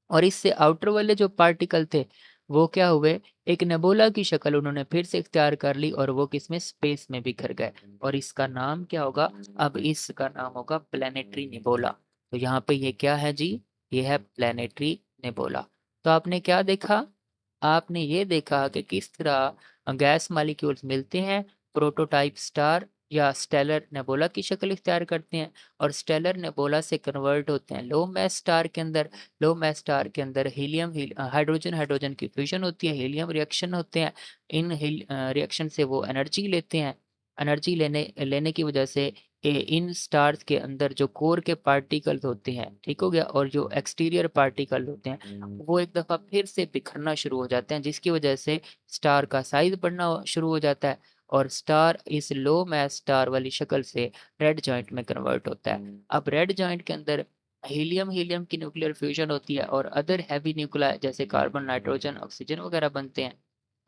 और इससे आउटर वाले जो पार्टिकल थे, वो क्या हुए, एक नेबुला की शक्ल उन्होंने फिर से इख्तियार कर ली और वो किसमें? स्पेस में बिखर गए। और इसका नाम क्या होगा? अब इसका नाम होगा प्लैनेटरी नेबुला। तो यहाँ पे ये क्या है जी? ये है प्लैनेटरी नेबुला। तो आपने क्या देखा? आपने ये देखा कि किस तरह गैस मॉलिक्यूल्स मिलते हैं, प्रोटोटाइप स्टार या स्टेलर नेबुला की शक्ल इख्तियार करते हैं और स्टेलर नेबुला से कन्वर्ट होते हैं लो मास स्टार के अंदर। लो मास स्टार के अंदर हाइड्रोजन हाइड्रोजन की फ्यूजन होती है, हीलियम रिएक्शन होते हैं। इन रिएक्शन से वो एनर्जी लेते हैं। एनर्जी लेने लेने की वजह से इन स्टार्स के अंदर जो कोर के पार्टिकल्स होते हैं, ठीक हो गया, और जो एक्सटीरियर पार्टिकल होते हैं, वो एक दफ़ा फिर से बिखरना शुरू हो जाते हैं, जिसकी वजह से स्टार का साइज़ बढ़ना शुरू हो जाता है और स्टार इस लो मास स्टार वाली शक्ल से रेड जॉइंट में कन्वर्ट होता है। अब रेड जॉइंट के अंदर हीलियम-हीलियम की न्यूक्लियर फ्यूजन होती है और अदर हेवी न्यूक्लियाई जैसे कार्बन, नाइट्रोजन, ऑक्सीजन वगैरह बनते हैं।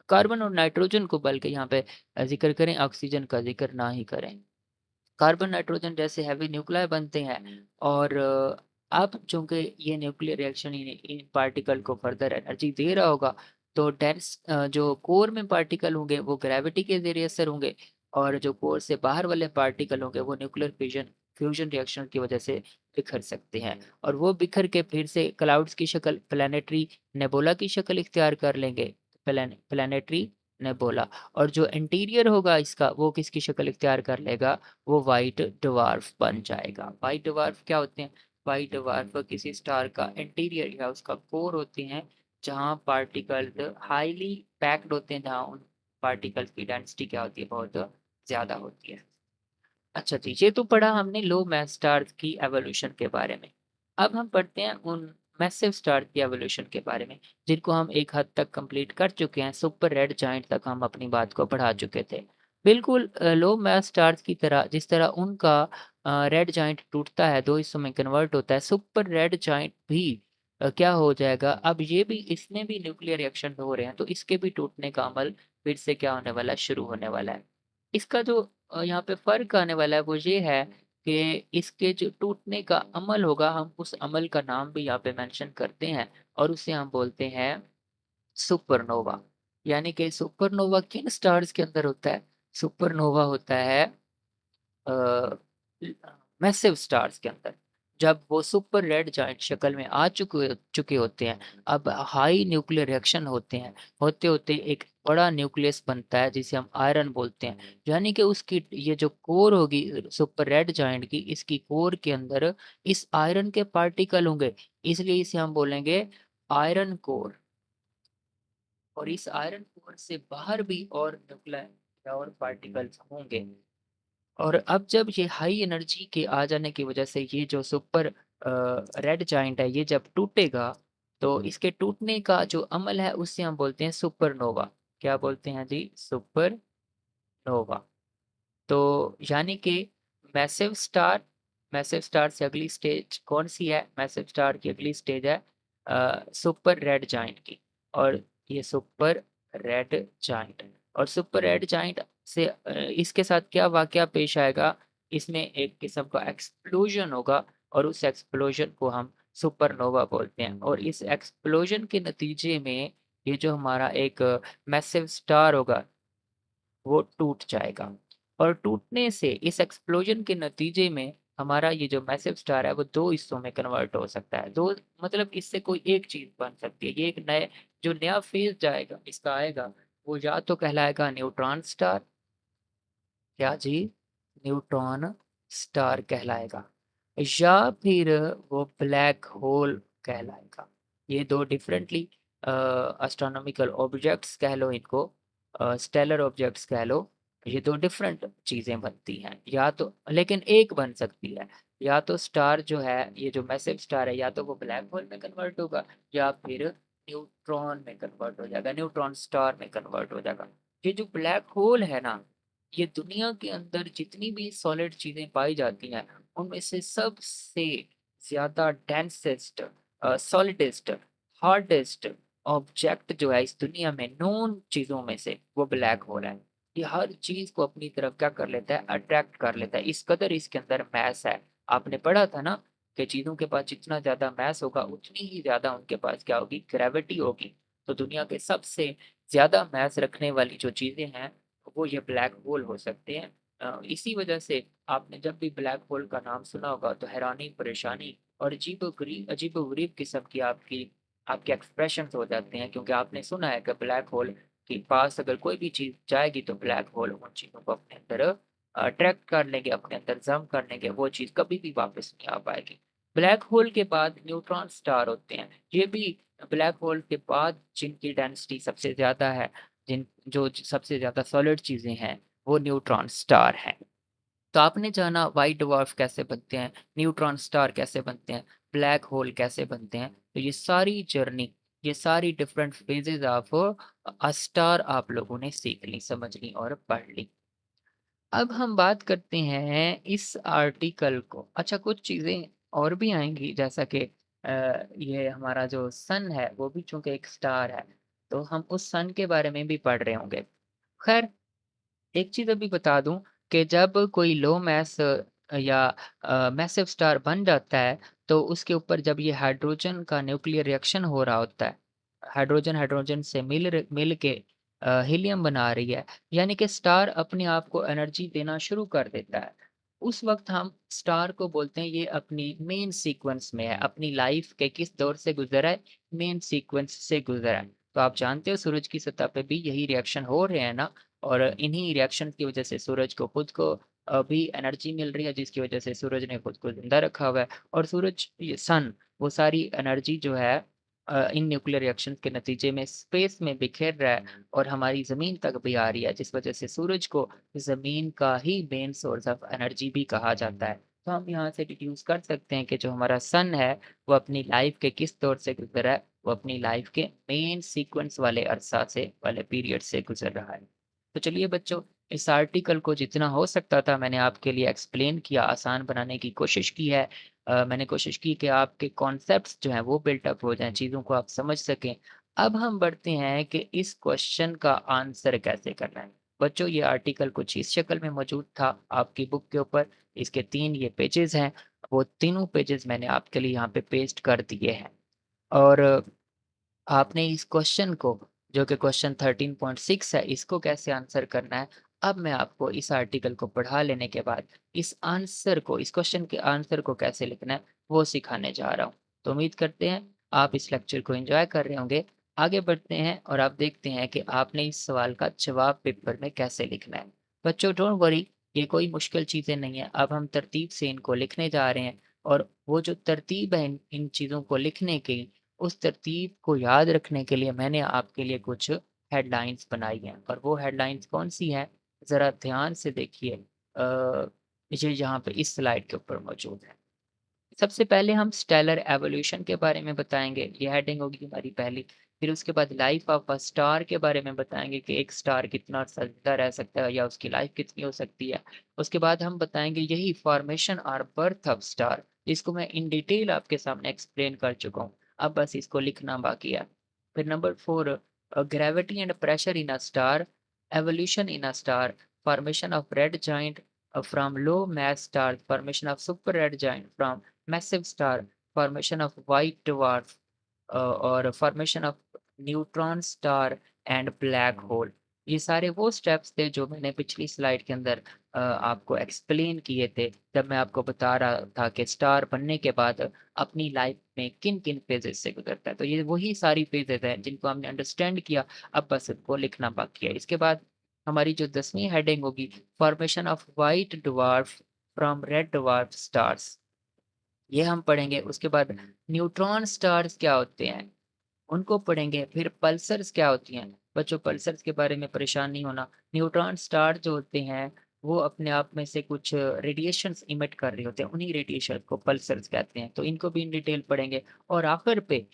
कार्बन और नाइट्रोजन को बल्कि यहाँ पे ज़िक्र करें, ऑक्सीजन का ज़िक्र ना ही करें। कार्बन, नाइट्रोजन जैसे हेवी न्यूक्लियाई बनते हैं और अब चूँकि ये न्यूक्लियर रिएक्शन इन पार्टिकल को फर्दर एनर्जी दे रहा होगा, तो जो कोर में पार्टिकल होंगे वो ग्रेविटी के ज़रिए असर होंगे और जो कोर से बाहर वाले पार्टिकल होंगे वो न्यूक्लियर फ्यूजन रिएक्शन की वजह से बिखर सकते हैं और वो बिखर के फिर से क्लाउड्स की शक्ल प्लैनेटरी नेबुला की शक्ल इख्तियार कर लेंगे। Planetary nebula. और जो इंटीरियर होगा इसका वो किसकी शक्ल इख्तियार कर लेगा? वो व्हाइट ड्वार्फ बन जाएगा। व्हाइट ड्वार्फ क्या होते हैं? व्हाइट ड्वार्फ किसी स्टार का इंटीरियर या उसका कोर होते हैं, जहाँ पार्टिकल्स हाईली पैक्ड होते हैं, जहाँ उन पार्टिकल्स की डेंसिटी क्या होती है? बहुत ज़्यादा होती है। अच्छा जी, ये तो पढ़ा हमने लो मास स्टार्स की एवोल्यूशन के बारे में। अब हम पढ़ते हैं उन मैसिव स्टार की एवोल्यूशन के बारे में, जिनको हम एक हद तक कंप्लीट कर चुके हैं। सुपर रेड जायंट तक हम अपनी बात को बढ़ा चुके थे। बिल्कुल लो मास स्टार्स की तरह जिस तरह उनका रेड जायंट टूटता है, 2 हिस्सों में कन्वर्ट होता है, सुपर रेड जायंट भी क्या हो जाएगा? अब ये भी इसमें भी न्यूक्लियर रिएक्शन हो रहे हैं, तो इसके भी टूटने का अमल फिर से क्या होने वाला है? शुरू होने वाला है। इसका जो यहाँ पे फ़र्क आने वाला है वो ये है कि इसके जो टूटने का अमल होगा, हम उस अमल का नाम भी यहाँ पे मेंशन करते हैं और उसे हम बोलते हैं सुपरनोवा। यानी कि सुपरनोवा किन स्टार्स के अंदर होता है? सुपरनोवा होता है मैसिव स्टार्स के अंदर, जब वो सुपर रेड जायंट शक्ल में आ चुके होते हैं। अब हाई न्यूक्लियर रिएक्शन होते हैं, होते होते एक बड़ा न्यूक्लियस बनता है जिसे हम आयरन बोलते हैं। यानी कि उसकी ये जो कोर होगी सुपर रेड जायंट की, इसकी कोर के अंदर इस आयरन के पार्टिकल होंगे, इसलिए इसे हम बोलेंगे आयरन कोर। और इस आयरन कोर से बाहर भी और न्यूक्लियर और पार्टिकल्स होंगे। और अब जब ये हाई एनर्जी के आ जाने की वजह से ये जो सुपर रेड जायंट है, ये जब टूटेगा, तो इसके टूटने का जो अमल है उससे हम बोलते हैं सुपरनोवा। क्या बोलते हैं जी? सुपरनोवा। तो यानी कि मैसिव स्टार, मैसिव स्टार से अगली स्टेज कौन सी है? मैसिव स्टार की अगली स्टेज है सुपर रेड जायंट की। और ये सुपर रेड जायंट, और सुपर रेड जायंट से इसके साथ क्या वाकया पेश आएगा? इसमें एक किस्म का एक्सप्लोजन होगा, और उस एक्सप्लोजन को हम सुपरनोवा बोलते हैं। और इस एक्सप्लोजन के नतीजे में ये जो हमारा एक मैसिव स्टार होगा वो टूट जाएगा। और टूटने से इस एक्सप्लोजन के नतीजे में हमारा ये जो मैसिव स्टार है वो 2 हिस्सों में कन्वर्ट हो सकता है। 2 मतलब इससे कोई एक चीज़ बन सकती है। ये एक नए जो नया फ़ेज़ जाएगा इसका आएगा, वो या तो कहलाएगा न्यूट्रॉन स्टार, क्या जी? न्यूट्रॉन स्टार कहलाएगा, या फिर वो ब्लैक होल कहलाएगा। ये 2 डिफरेंटली एस्ट्रोनॉमिकल ऑब्जेक्ट्स कह लो इनको, स्टेलर ऑब्जेक्ट्स कह लो। ये 2 डिफरेंट चीज़ें बनती हैं, या तो लेकिन एक बन सकती है। या तो स्टार जो है, ये जो मैसिव स्टार है, या तो वो ब्लैक होल में कन्वर्ट होगा, या फिर न्यूट्रॉन में कन्वर्ट हो जाएगा, न्यूट्रॉन स्टार में कन्वर्ट हो जाएगा। ये जो ब्लैक होल है ना, ये दुनिया के अंदर जितनी भी सॉलिड चीज़ें पाई जाती हैं, उनमें से सबसे ज़्यादा डेंसेस्ट सॉलिडेस्ट, हार्डेस्ट ऑब्जेक्ट जो है इस दुनिया में नोन चीज़ों में से, वो ब्लैक होल है। ये हर चीज़ को अपनी तरफ क्या कर लेता है? अट्रैक्ट कर लेता है। इस कदर इसके अंदर मैस है। आपने पढ़ा था ना कि चीज़ों के पास जितना ज़्यादा मैस होगा, उतनी ही ज़्यादा उनके पास क्या होगी? ग्रेविटी होगी। तो दुनिया के सबसे ज़्यादा मैस रखने वाली जो चीज़ें हैं, वो ये ब्लैक होल हो सकते हैं। इसी वजह से आपने जब भी ब्लैक होल का नाम सुना होगा तो हैरानी, परेशानी और अजीबो-गरीब किस्म की आपके एक्सप्रेशंस हो जाते हैं, क्योंकि आपने सुना है कि ब्लैक होल के पास अगर कोई भी चीज़ जाएगी तो ब्लैक होल उन चीज़ों को अपने अंदर अट्रैक्ट कर लेंगे, अपने अंदर जम कर लेंगे, वो चीज़ कभी भी वापस नहीं आ पाएगी। ब्लैक होल के बाद न्यूट्रॉन स्टार होते हैं। ये भी ब्लैक होल के बाद जिनकी डेंसिटी सबसे ज़्यादा है, जिन जो सबसे ज़्यादा सॉलिड चीज़ें हैं, वो न्यूट्रॉन स्टार हैं। तो आपने जाना व्हाइट डवार्फ कैसे बनते हैं, न्यूट्रॉन स्टार कैसे बनते हैं, ब्लैक होल कैसे बनते हैं। तो ये सारी जर्नी, ये सारी डिफरेंट फेजेज़ ऑफ स्टार आप लोगों ने सीख ली, समझ ली और पढ़ ली। अब हम बात करते हैं इस आर्टिकल को। अच्छा, कुछ चीज़ें और भी आएँगी, जैसा कि ये हमारा जो सन है वो भी चूँकि एक स्टार है, तो हम उस सन के बारे में भी पढ़ रहे होंगे। ख़ैर, एक चीज़ अभी बता दूँ कि जब कोई लो मास या मैसिव स्टार बन जाता है, तो उसके ऊपर जब ये हाइड्रोजन का न्यूक्लियर रिएक्शन हो रहा होता है, हाइड्रोजन हाइड्रोजन से मिल के हीलियम बना रही है, यानी कि स्टार अपने आप को एनर्जी देना शुरू कर देता है। उस वक़्त हम स्टार को बोलते हैं ये अपनी मेन सीक्वेंस में है, अपनी लाइफ़ के किस दौर से गुज़रा है, मेन सीक्वेंस से गुज़रा है। तो आप जानते हो सूरज की सतह पे भी यही रिएक्शन हो रहे हैं ना? और इन्हीं रिएक्शन की वजह से सूरज को खुद को भी एनर्जी मिल रही है, जिसकी वजह से सूरज ने खुद को ज़िंदा रखा हुआ है। और सूरज ये सन वो सारी एनर्जी जो है इन न्यूक्लियर रिएक्शंस के नतीजे में स्पेस में बिखेर रहा है और हमारी ज़मीन तक भी आ रही है, जिस वजह से सूरज को ज़मीन का ही मेन सोर्स ऑफ एनर्जी भी कहा जाता है। तो हम यहाँ से डिड्यूस कर सकते हैं कि जो हमारा सन है, वो अपनी लाइफ़ के किस दौर से गुज़र रहा है, वो अपनी लाइफ़ के मेन सीक्वेंस वाले अरसा से वाले पीरियड से गुज़र रहा है। तो चलिए बच्चों, इस आर्टिकल को जितना हो सकता था मैंने आपके लिए एक्सप्लेन किया, आसान बनाने की कोशिश की है। मैंने कोशिश की कि आपके कॉन्सेप्ट्स जो हैं वो बिल्ट अप हो जाएँ, चीज़ों को आप समझ सकें। अब हम बढ़ते हैं कि इस क्वेश्चन का आंसर कैसे करना है। बच्चों, ये आर्टिकल कुछ इस शक्ल में मौजूद था आपकी बुक के ऊपर। इसके 3 ये पेजेज़ हैं, वो तीनों पेजेज़ मैंने आपके लिए यहाँ पे पेस्ट कर दिए हैं। और आपने इस क्वेश्चन को जो कि क्वेश्चन 13.6 है, इसको कैसे आंसर करना है, अब मैं आपको इस आर्टिकल को पढ़ा लेने के बाद इस क्वेश्चन के आंसर को कैसे लिखना है, वो सिखाने जा रहा हूँ। तो उम्मीद करते हैं आप इस लेक्चर को एंजॉय कर रहे होंगे। आगे बढ़ते हैं और आप देखते हैं कि आपने इस सवाल का जवाब पेपर में कैसे लिखना है। बच्चों डोंट वरी, ये कोई मुश्किल चीज़ें नहीं है। अब हम तरतीब से इनको लिखने जा रहे हैं और वो जो तरतीब है इन चीज़ों को लिखने की, उस तरतीब को याद रखने के लिए मैंने आपके लिए कुछ हेडलाइंस बनाई हैं और वो हेडलाइंस कौन-सी हैं, ज़रा ध्यान से देखिए। ये यहाँ पे इस स्लाइड के ऊपर मौजूद है। सबसे पहले हम स्टेलर एवोल्यूशन के बारे में बताएँगे, ये हेडिंग होगी हमारी पहली। फिर उसके बाद लाइफ ऑफ अ स्टार के बारे में बताएँगे कि एक स्टार कितना अर्सा ज़िंदा रह सकता है या उसकी लाइफ कितनी हो सकती है। उसके बाद हम बताएँगे यही फॉर्मेशन और बर्थ ऑफ स्टार, जिसको मैं इन डिटेल आपके सामने एक्सप्लेन कर चुका हूँ। अब बस इसको लिखना बाकी है। फिर number 4, gravity and pressure in a star, evolution in a star, formation of red giant from low mass stars, formation of super red giant from massive star, formation of white dwarf, और formation of neutron star and black hole. ये सारे वो steps थे जो मैंने पिछली slide के अंदर आपको एक्सप्लेन किए थे, जब मैं आपको बता रहा था कि स्टार बनने के बाद अपनी लाइफ में किन किन फेजेस से गुजरता है। तो ये वही सारी फेजेस हैं जिनको हमने अंडरस्टैंड किया, अब बस इनको लिखना बाकी है। इसके बाद हमारी जो 10वीं हेडिंग होगी, formation of white dwarf from red dwarf stars, ये हम पढ़ेंगे। उसके बाद न्यूट्रॉन स्टार्स क्या होते हैं, उनको पढ़ेंगे। फिर पल्सर्स क्या होती हैं, बच्चों पल्सर्स के बारे में परेशान नहीं होना। न्यूट्रॉन स्टार जो होते हैं, वो अपने आप में से कुछ रेडिएशंस इमिट कर रहे होते हैं, उन्हीं रेडिएशन को पल्सर्स कहते हैं, तो इनको भी इन डिटेल पढ़ेंगे। और आखिर पे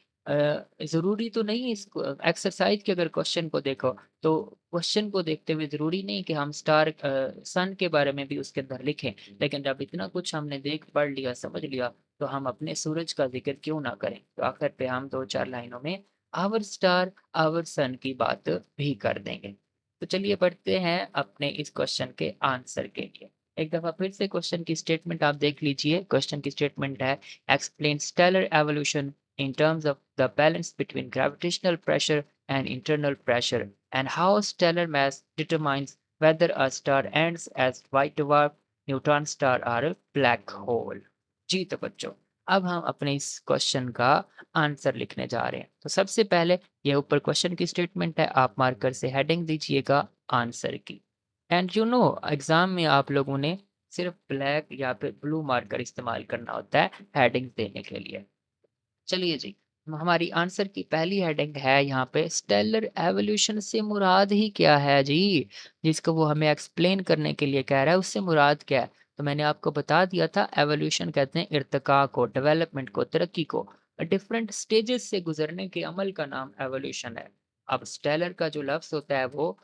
ज़रूरी तो नहीं इस एक्सरसाइज के अगर क्वेश्चन को देखो, तो क्वेश्चन को देखते हुए ज़रूरी नहीं कि हम सन के बारे में भी उसके अंदर लिखें, लेकिन जब इतना कुछ हमने देख पढ़ लिया, समझ लिया, तो हम अपने सूरज का ज़िक्र क्यों ना करें? तो आखिर पे हम 2-4 लाइनों में आवर स्टार, आवर सन की बात भी कर देंगे। तो चलिए बढ़ते हैं अपने इस क्वेश्चन के आंसर के लिए। एक दफ़ा फिर से क्वेश्चन की स्टेटमेंट आप देख लीजिए। क्वेश्चन की स्टेटमेंट है, explain stellar evolution in terms of the balance between gravitational pressure and internal pressure, and how stellar mass determines whether a star ends as white dwarf, neutron star or a black hole। जी तो बच्चों, अब हम अपने इस question का answer लिखने जा रहे हैं। तो सबसे पहले ये ऊपर क्वेश्चन की स्टेटमेंट है, आप मार्कर से हेडिंग दीजिएगा आंसर की। एंड यू नो एग्जाम में आप लोगों ने सिर्फ ब्लैक या फिर ब्लू मार्कर इस्तेमाल करना होता है हेडिंग देने के लिए। चलिए जी, हमारी आंसर की पहली हेडिंग है यहाँ पे, स्टेलर एवोल्यूशन से मुराद ही क्या है जी? जिसको वो हमें एक्सप्लेन करने के लिए कह रहा है, उससे मुराद क्या है? तो मैंने आपको बता दिया था, एवोल्यूशन कहते हैं इर्तिका को, डेवलपमेंट को, तरक्की को। डिफरेंट स्टेजेस से गुजरने के अमल का नाम एवोल्यूशन है। अब स्टेलर का जो लफ्ज़ होता है वो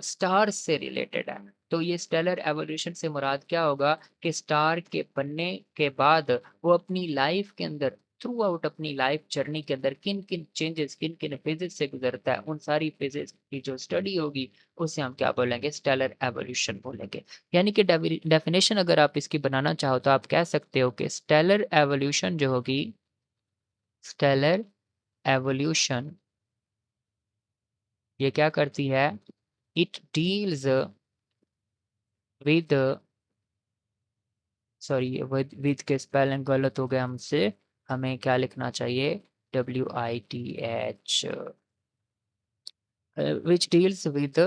स्टार्स से रिलेटेड है। तो ये स्टेलर एवोल्यूशन से मुराद क्या होगा कि स्टार के बनने के बाद वो अपनी लाइफ के अंदर, थ्रू आउट अपनी लाइफ जर्नी के अंदर किन-किन चेंजेस, किन-किन फेजेस से गुजरता है, उन सारी फेजेस की जो स्टडी होगी, उसे हम क्या बोलेंगे? स्टेलर एवोल्यूशन बोलेंगे। यानी कि डेफिनेशन अगर आप इसकी बनाना चाहो तो आप कह सकते हो कि स्टेलर एवोल्यूशन जो होगी, स्टेलर एवोल्यूशन ये क्या करती है? It deals with, sorry with के स्पेलिंग गलत हो गया हमसे, हमें क्या लिखना चाहिए? WITH, which deals with the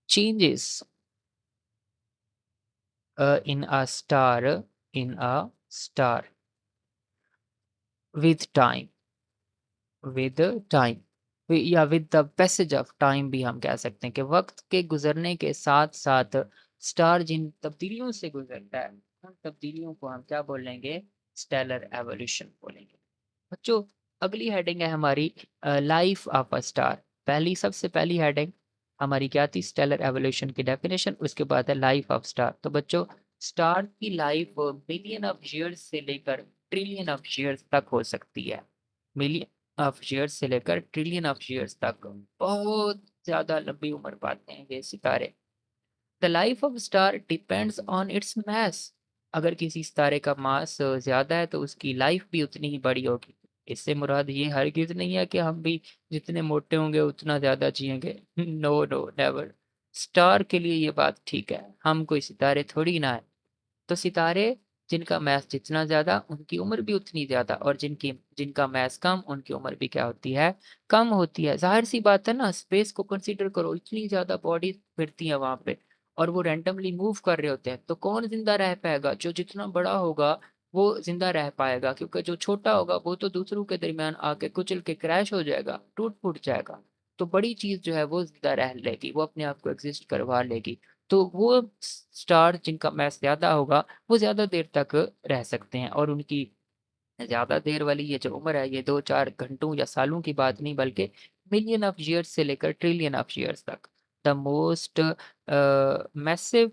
changes in a star with time, with time, या with the passage of time भी हम कह सकते हैं कि वक्त के गुजरने के साथ साथ स्टार जिन तब्दीलियों से गुजरता है, उन तब्दीलियों को हम क्या बोलेंगे? स्टेलर एवोल्यूशन बोलेंगे। बच्चों अगली हेडिंग है हमारी, लाइफ ऑफ अ स्टार। सबसे पहली हेडिंग हमारी क्या थी? स्टेलर एवोल्यूशन की डेफिनेशन, उसके बाद है लाइफ ऑफ स्टार। तो बच्चों स्टार की लाइफ मिलियन ऑफ ईयर्स से लेकर ट्रिलियन ऑफ ईयर्स तक हो सकती है। मिलियन ऑफ ईयर्स से लेकर ट्रिलियन ऑफ ईयर्स तक बहुत ज़्यादा लंबी उम्र पाते हैं ये सितारे। The life of star depends on its mass. अगर किसी सितारे का मास ज़्यादा है तो उसकी लाइफ भी उतनी ही बड़ी होगी। इससे मुराद ये हरगिज़ नहीं है कि हम भी जितने मोटे होंगे उतना ज़्यादा जिएँगे। No, no, never. स्टार के लिए ये बात ठीक है, हम कोई सितारे थोड़ी ना हैं। तो सितारे जिनका मास जितना ज़्यादा उनकी उम्र भी उतनी ज़्यादा, और जिनका मास कम उनकी उम्र भी क्या होती है, कम होती है। ज़ाहिर-सी बात है ना, स्पेस को कंसीडर करो, इतनी ज़्यादा बॉडी फिरती है वहाँ पे और वो रैंडमली मूव कर रहे होते हैं, तो कौन ज़िंदा रह पाएगा? जो जितना बड़ा होगा वो ज़िंदा रह पाएगा, क्योंकि जो छोटा होगा वो तो दूसरों के दरमियान आके कुचल के क्रैश हो जाएगा, टूट-फूट जाएगा। तो बड़ी चीज़ जो है वो ज़िंदा रह लेगी, वो अपने आप को एग्ज़िस्ट करवा लेगी। तो वो स्टार जिनका मास ज़्यादा होगा वो ज़्यादा देर तक रह सकते हैं, और उनकी ज़्यादा देर वाली ये जो उम्र है, ये 2-4 घंटों या सालों की बात नहीं, बल्कि मिलियन ऑफ ईयर्स से लेकर ट्रिलियन ऑफ ईयर्स तक। The most massive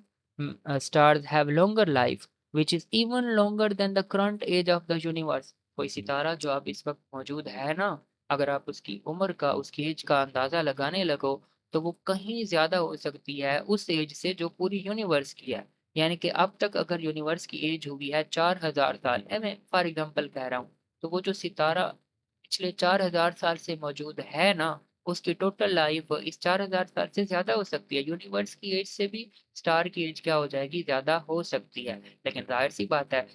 stars have longer life which is even longer than the current age of the universe. कोई सितारा जो अब इस वक़्त मौजूद है ना, अगर आप उसकी उम्र का, उसकी एज का अंदाज़ा लगाने लगो, तो वो कहीं ज़्यादा हो सकती है उस एज से जो पूरी यूनिवर्स की है। यानी कि अब तक अगर यूनिवर्स की एज हुई है 4000 साल, मैं फॉर एग्जांपल कह रहा हूँ, तो वो जो सितारा पिछले 4000 साल से मौजूद है ना, उसकी टोटल लाइफ इस 4000 साल से ज़्यादा हो सकती है। यूनिवर्स की एज से भी स्टार की एज क्या हो जाएगी, ज़्यादा हो सकती है। लेकिन ज़ाहिर-सी बात है,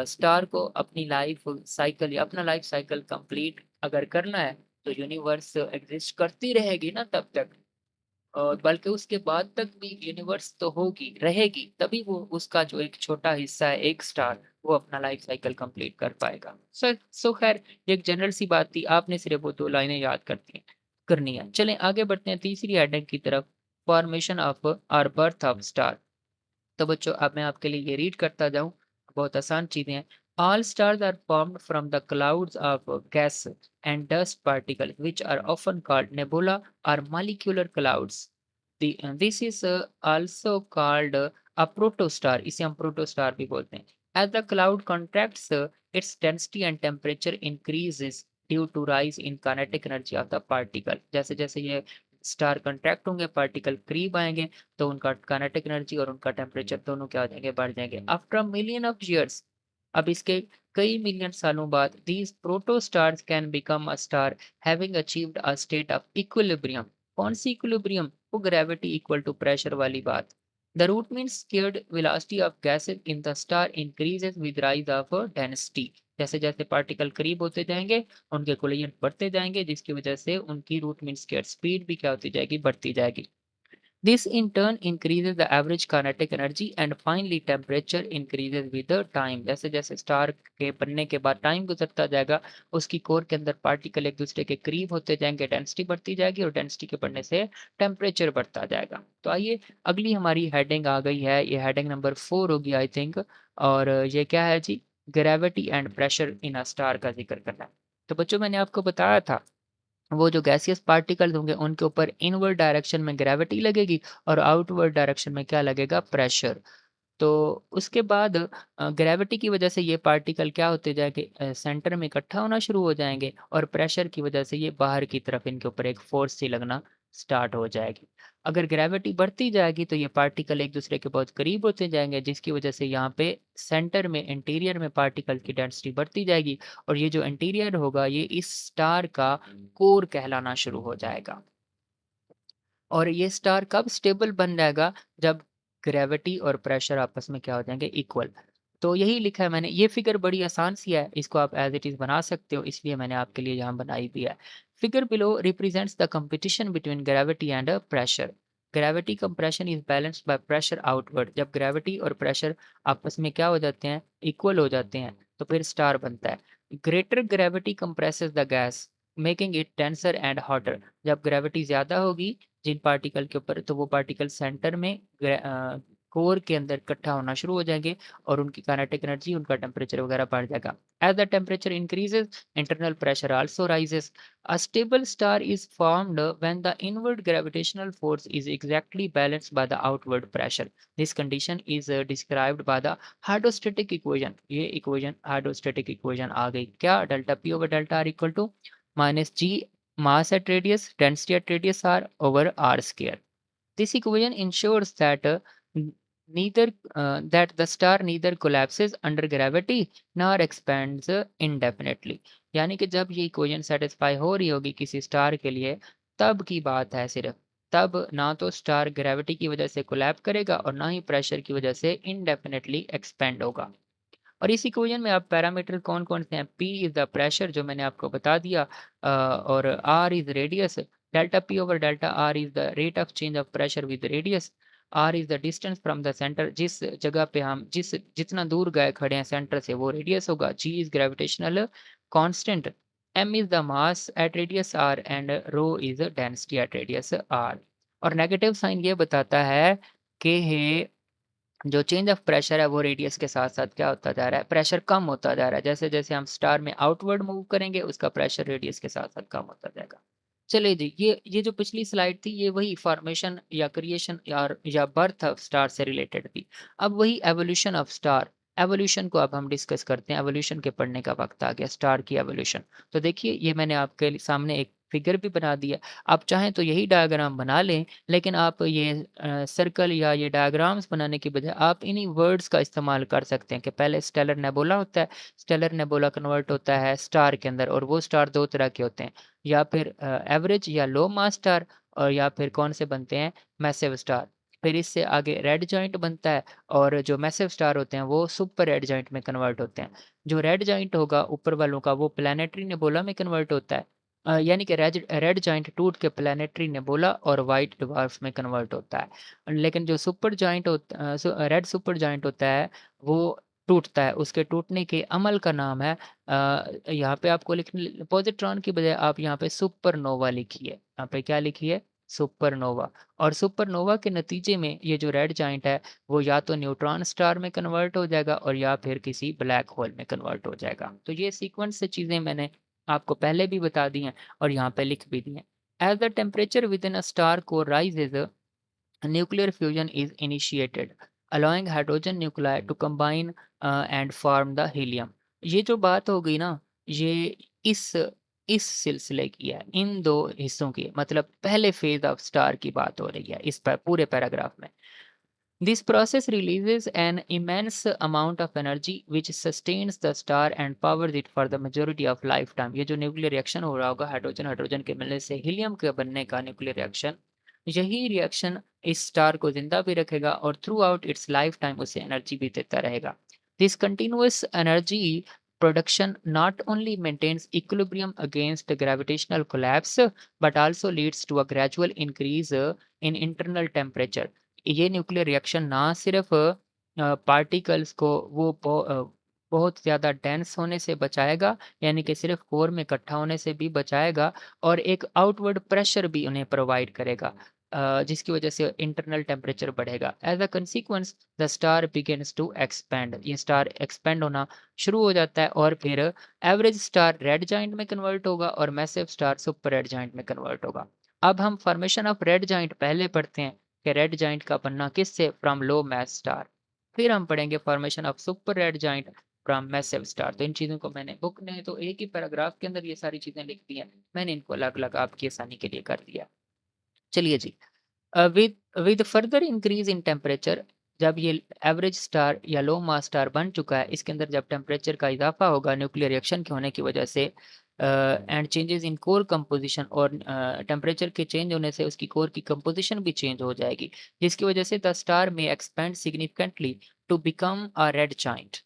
स्टार को अपनी लाइफ साइकिल या अपना लाइफ साइकिल कंप्लीट अगर करना है, तो यूनिवर्स एग्ज़िस्ट करती रहेगी ना तब तक। बल्कि उसके बाद तक भी यूनिवर्स तो होगी, रहेगी, तभी वो उसका जो एक छोटा हिस्सा है, एक स्टार, वो अपना लाइफ साइकिल कंप्लीट कर पाएगा। खैर, ये एक जनरल सी बात थी, आपने सिर्फ वो 2 लाइनें याद करनी है। चलें आगे बढ़ते हैं तीसरी हेडिंग की तरफ, फॉर्मेशन ऑफ और बर्थ ऑफ स्टार। तो बच्चों अब मैं आपके लिए ये रीड करता जाऊँ, बहुत आसान चीज़ें हैं। All stars are formed from the clouds of gas and dust particle which are often called nebula और molecular clouds. This is also called a protostar, इसे हम प्रोटोस्टार भी बोलते हैं। As the cloud contracts its density and temperature increases due to rise in kinetic energy of the particle. जैसे-जैसे ये star contract होंगे, particle करीब आएँगे, तो उनका काइनेटिक एनर्जी और उनका टेम्परेचर दोनों क्या हो जाएँगे, बढ़ जाएँगे। After a million of years, अब इसके कई मिलियन सालों बाद, these protostars can become a star having achieved a state of equilibrium. कौन-सी इक्विलिब्रियम? वो ग्रेविटी इक्वल टू प्रेशर वाली बात। The root means squared velocity of gases in the star increases with rise of density. जैसे-जैसे particle करीब होते जाएँगे, उनके collision बढ़ते जाएँगे, जिसकी वजह से उनकी रूट मीन स्क्वेयर स्पीड भी क्या होती जाएगी, बढ़ती जाएगी। This in turn increases the average kinetic energy and finally temperature increases with the time। जैसे-जैसे स्टार के बनने के बाद टाइम गुजरता जाएगा, उसकी कोर के अंदर पार्टिकल एक दूसरे के करीब होते जाएँगे, डेंसिटी बढ़ती जाएगी और डेंसिटी के बढ़ने से टेम्परेचर बढ़ता जाएगा। तो आइए अगली हमारी हेडिंग आ गई है, ये हेडिंग नंबर 4 होगी आई थिंक, और ये क्या है जी? Gravity and pressure in a star का ज़िक्र करना है। तो बच्चों मैंने आपको बताया था, वो जो गैसियस पार्टिकल्स होंगे उनके ऊपर इनवर्ड डायरेक्शन में ग्रेविटी लगेगी और आउटवर्ड डायरेक्शन में क्या लगेगा, प्रेशर। तो उसके बाद ग्रेविटी की वजह से ये पार्टिकल क्या होते जाएँगे, सेंटर में इकट्ठा होना शुरू हो जाएँगे, और प्रेशर की वजह से ये बाहर की तरफ इनके ऊपर एक फ़ोर्स सी लगना स्टार्ट हो जाएगी। अगर ग्रेविटी बढ़ती जाएगी तो ये पार्टिकल एक-दूसरे के बहुत करीब होते जाएँगे, जिसकी वजह से यहाँ पे सेंटर में, इंटीरियर में पार्टिकल की डेंसिटी बढ़ती जाएगी, और ये जो इंटीरियर होगा ये इस स्टार का कोर कहलाना शुरू हो जाएगा। और ये स्टार कब स्टेबल बन जाएगा, जब ग्रेविटी और प्रेशर आपस में क्या हो जाएँगे, इक्वल। तो यही लिखा है मैंने, ये फिगर बड़ी आसान सी है, इसको आप एज़ इट इज़ बना सकते हो, इसलिए मैंने आपके लिए यहाँ बनाई भी है। Figure below represents the competition between gravity and pressure. Gravity compression is balanced by pressure outward. जब ग्रेविटी और प्रेशर आपस में क्या हो जाते हैं, इक्वल हो जाते हैं, तो फिर स्टार बनता है। Greater gravity compresses the gas, making it denser and hotter. जब ग्रेविटी ज़्यादा होगी जिन पार्टिकल के ऊपर, तो वो पार्टिकल सेंटर में कोर के अंदर इकट्ठा होना शुरू हो जाएँगे, और उनकी काइनेटिक एनर्जी, उनका टेम्परेचर वगैरह बढ़ जाएगा। As the temperature increases, internal pressure also rises. A stable star is formed when the inward gravitational force is exactly balanced by the outward pressure. This condition is described by the hydrostatic equation. ये equation hydrostatic equation आ गई। क्या? Delta P over delta R equal to minus G mass at radius, density at radius r over r square. This equation ensures that neither that the star neither collapses under gravity nor expands indefinitely। यानी कि जब ये equation satisfy हो रही होगी किसी star के लिए, तब की बात है सिर्फ। तब ना तो स्टार ग्रेविटी की वजह से कोलैप्स करेगा और ना ही प्रेशर की वजह से इनडेफिनेटली एक्सपेंड होगा। और इस इक्वेशन में अब पैरामीटर कौन-कौन से हैं? P इज़ द प्रेशर जो मैंने आपको बता दिया, और R is radius, delta P over delta R is the rate of change of pressure with radius, R is the distance from the centre, जिस जगह पे हम जितना दूर गए खड़े हैं सेंटर से वो रेडियस होगा, G is gravitational constant, M is the mass at radius R and ρ is density at radius R। और नेगेटिव साइन ये बताता है कि जो चेंज ऑफ प्रेशर है वो रेडियस के साथ-साथ क्या होता जा रहा है, प्रेशर कम होता जा रहा है। जैसे-जैसे हम स्टार में आउटवर्ड मूव करेंगे, उसका प्रेशर रेडियस के साथ-साथ कम होता जाएगा। चलिए जी, ये जो पिछली स्लाइड थी, ये वही फॉर्मेशन या क्रिएशन या बर्थ ऑफ स्टार से रिलेटेड थी। अब वही एवोल्यूशन ऑफ स्टार, एवोल्यूशन को अब हम डिस्कस करते हैं। एवोल्यूशन के पढ़ने का वक़्त आ गया, स्टार की एवोल्यूशन। तो देखिए, ये मैंने आपके सामने एक फिगर भी बना दिया। आप चाहें तो यही डायग्राम बना लें, लेकिन आप ये सर्कल या ये डायग्राम्स बनाने की बजाय आप इन्हीं वर्ड्स का इस्तेमाल कर सकते हैं कि पहले स्टेलर नेबुला होता है, स्टेलर नेबुला कन्वर्ट होता है स्टार के अंदर, और वो स्टार 2 तरह के होते हैं, या फिर एवरेज या लो मास स्टार, और या फिर कौन से बनते हैं, मैसिव स्टार। फिर इससे आगे रेड जाइंट बनता है, और जो मैसिव स्टार होते हैं वो सुपर रेड जाइंट में कन्वर्ट होते हैं। जो रेड जाइंट होगा ऊपर वालों का, वो प्लैनेटरी नेबुला में कन्वर्ट होता है। यानी कि रेज रेड जाइंट टूट के प्लैनेटरी नेबुला और व्हाइट ड्वार्फ्स में कन्वर्ट होता है। लेकिन जो super giant red super giant होता है, वो टूटता है। उसके टूटने के अमल का नाम है, यहाँ पे आपको लिखने पॉज़िट्रॉन की बजाय आप यहाँ पे सुपरनोवा लिखिए। यहाँ पे क्या लिखिए? सुपरनोवा। और सुपरनोवा के नतीजे में ये जो रेड जाइंट है, वो या तो न्यूट्रॉन स्टार में कन्वर्ट हो जाएगा और या फिर किसी ब्लैक होल में कन्वर्ट हो जाएगा। तो ये सीक्वेंस से चीज़ें मैंने आपको पहले भी बता दी हैं और यहाँ पे लिख भी दी हैं। As the temperature within a star core rises, nuclear fusion is initiated, allowing hydrogen nuclei to combine and form the helium। ये जो बात हो गई ना, ये इस इस सिलसिले की है, इन 2 हिस्सों की है। मतलब पहले फेज़ ऑफ स्टार की बात हो रही है इस पूरे पैराग्राफ में। This process releases an immense amount of energy which sustains the star and powers it for the majority of lifetime। ये जो न्यूक्लियर रिएक्शन हो रहा होगा हाइड्रोजन हाइड्रोजन के मिलने से हीलियम के बनने का न्यूक्लियर रिएक्शन, यही रिएक्शन इस स्टार को जिंदा भी रखेगा और through out it's life time उसे एनर्जी भी देता रहेगा। This continuous energy production not only maintains equilibrium against gravitational collapse but also leads to a gradual increase in internal temperature। ये न्यूक्लियर रिएक्शन ना सिर्फ पार्टिकल्स को बहुत ज़्यादा डेंस होने से बचाएगा, यानी कि सिर्फ कोर में इकट्ठा होने से भी बचाएगा, और एक आउटवर्ड प्रेशर भी उन्हें प्रोवाइड करेगा, जिसकी वजह से इंटरनल टेम्परेचर बढ़ेगा। As a consequence the star begins to expand, ये स्टार एक्सपेंड होना शुरू हो जाता है और फिर एवरेज स्टार रेड जाइंट में कन्वर्ट होगा और massive star super red giant में कन्वर्ट होगा। अब हम फॉर्मेशन ऑफ रेड जाइंट पहले पढ़ते हैं कि रेड जाइंट का बनना किससे, फ्रॉम लो मास स्टार। फिर हम पढ़ेंगे formation of super red giant from massive star. तो इन चीज़ों को मैंने बुक ने तो एक ही पैराग्राफ के अंदर ये सारी चीज़ें लिख दी हैं, मैंने इनको अलग-अलग आपकी आसानी के लिए कर दिया। चलिए जी, with with further increase in temperature, जब ये एवरेज स्टार या लो मास स्टार बन चुका है, इसके अंदर जब टेम्परेचर का इजाफा होगा न्यूक्लियर रिएक्शन के होने की वजह से, and changes in core composition, और टेम्परेचर के चेंज होने से उसकी कोर की कंपोजिशन भी चेंज हो जाएगी, जिसकी वजह से द स्टार में expand significantly to become a red giant.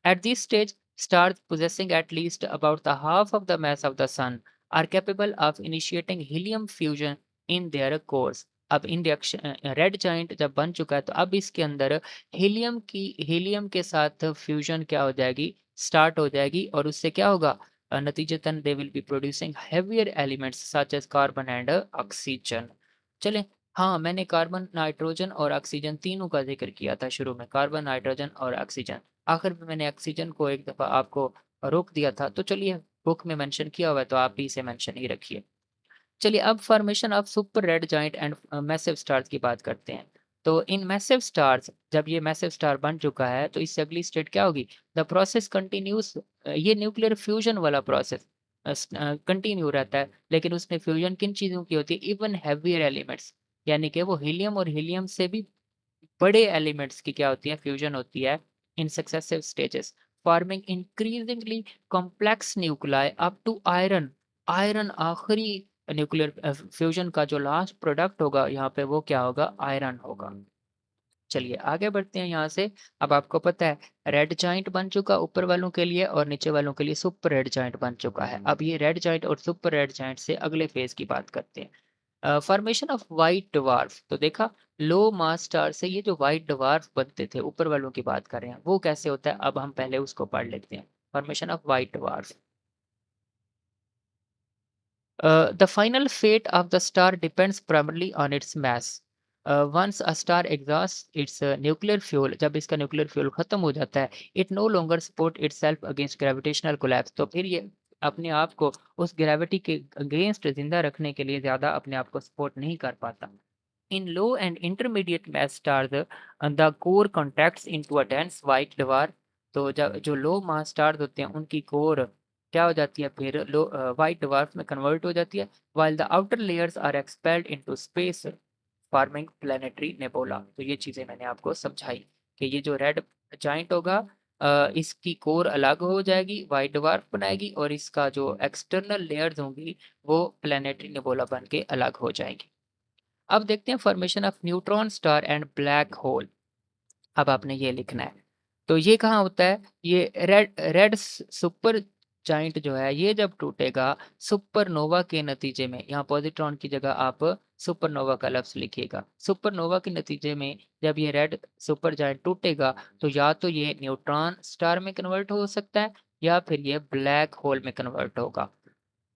At this stage, stars possessing at least about the half of the mass of the Sun are capable of initiating helium fusion in their cores। अब इन reaction red giant जब बन चुका है तो अब इसके अंदर helium के साथ फ्यूजन क्या हो जाएगी, स्टार्ट हो जाएगी, और उससे क्या होगा, नतीजतन they will be producing heavier elements such as carbon and oxygen. चलें, हाँ, मैंने कार्बन, नाइट्रोजन और ऑक्सीजन तीनों का ज़िक्र किया था शुरू में, कार्बन, नाइट्रोजन और ऑक्सीजन। आखिर में मैंने ऑक्सीजन को एक दफ़ा आपको रोक दिया था, तो चलिए बुक में मेंशन किया हुआ है तो आप भी इसे मेंशन ही रखिए। चलिए अब formation of super red giant and massive stars की बात करते हैं। तो इन मैसिव स्टार्स, जब ये मैसिव स्टार बन चुका है तो इससे अगली स्टेट क्या होगी, द प्रोसेस कंटिन्यूस, ये न्यूक्लियर फ्यूजन वाला प्रोसेस कंटिन्यू रहता है, लेकिन उसमें फ्यूजन किन चीज़ों की होती है, इवन हैवियर एलिमेंट्स, यानी कि वो हीलियम और हीलियम से भी बड़े एलिमेंट्स की क्या होती है, फ्यूजन होती है in successive stages, forming increasingly complex nuclei up to iron. Iron आखिरी न्यूक्लियर फ्यूजन का जो लास्ट प्रोडक्ट होगा यहाँ पे वो क्या होगा, आयरन होगा। चलिए आगे बढ़ते हैं यहाँ से। अब आपको पता है रेड जाइंट बन चुका ऊपर वालों के लिए और नीचे वालों के लिए सुपर रेड जाइंट बन चुका है। अब ये रेड जाइंट और सुपर रेड जाइंट से अगले फेज की बात करते हैं। Formation of white dwarf. तो देखा लो मास स्टार से ये जो व्हाइट डवार्फ बनते थे ऊपर वालों की बात कर रहे हैं वो कैसे होता है, अब हम पहले उसको पढ़ लेते हैं। Formation of white dwarf. The final fate of the star depends primarily on its mass. Once a star exhausts its nuclear fuel, जब इसका न्यूक्लियर फ्यूल खत्म हो जाता है, it no longer support itself against gravitational collapse. तो फिर ये अपने आप को उस ग्रेविटी के अगेंस्ट जिंदा रखने के लिए ज्यादा अपने आप को सपोर्ट नहीं कर पाता। In low and intermediate mass stars, the core contracts into a dense white dwarf. तो जब जो लो मास स्टार्स होते हैं उनकी कोर क्या हो जाती है, फिर लो व्हाइट डवार्फ में कन्वर्ट हो जाती है, while the outer layers are expelled into space forming planetary nebula। तो ये चीजें मैंने आपको समझाई कि ये जो रेड जाइंट होगा इसकी कोर अलग हो जाएगी, व्हाइट डवार्फ बनाएगी और इसका जो एक्सटर्नल लेयर्स होंगी वो प्लैनेटरी नेबुला बन के अलग हो जाएंगी। अब देखते हैं formation of neutron star and black hole. अब आपने ये लिखना है। तो ये कहाँ होता है, ये रेड रेड सुपर जाइंट जो है ये जब टूटेगा सुपरनोवा के नतीजे में, यहाँ पॉजिट्रॉन की जगह आप सुपरनोवा का लफ्ज लिखिएगा। सुपरनोवा के नतीजे में जब ये रेड सुपर जाइंट टूटेगा तो या तो ये न्यूट्रॉन स्टार में कन्वर्ट हो सकता है या फिर ये ब्लैक होल में कन्वर्ट होगा।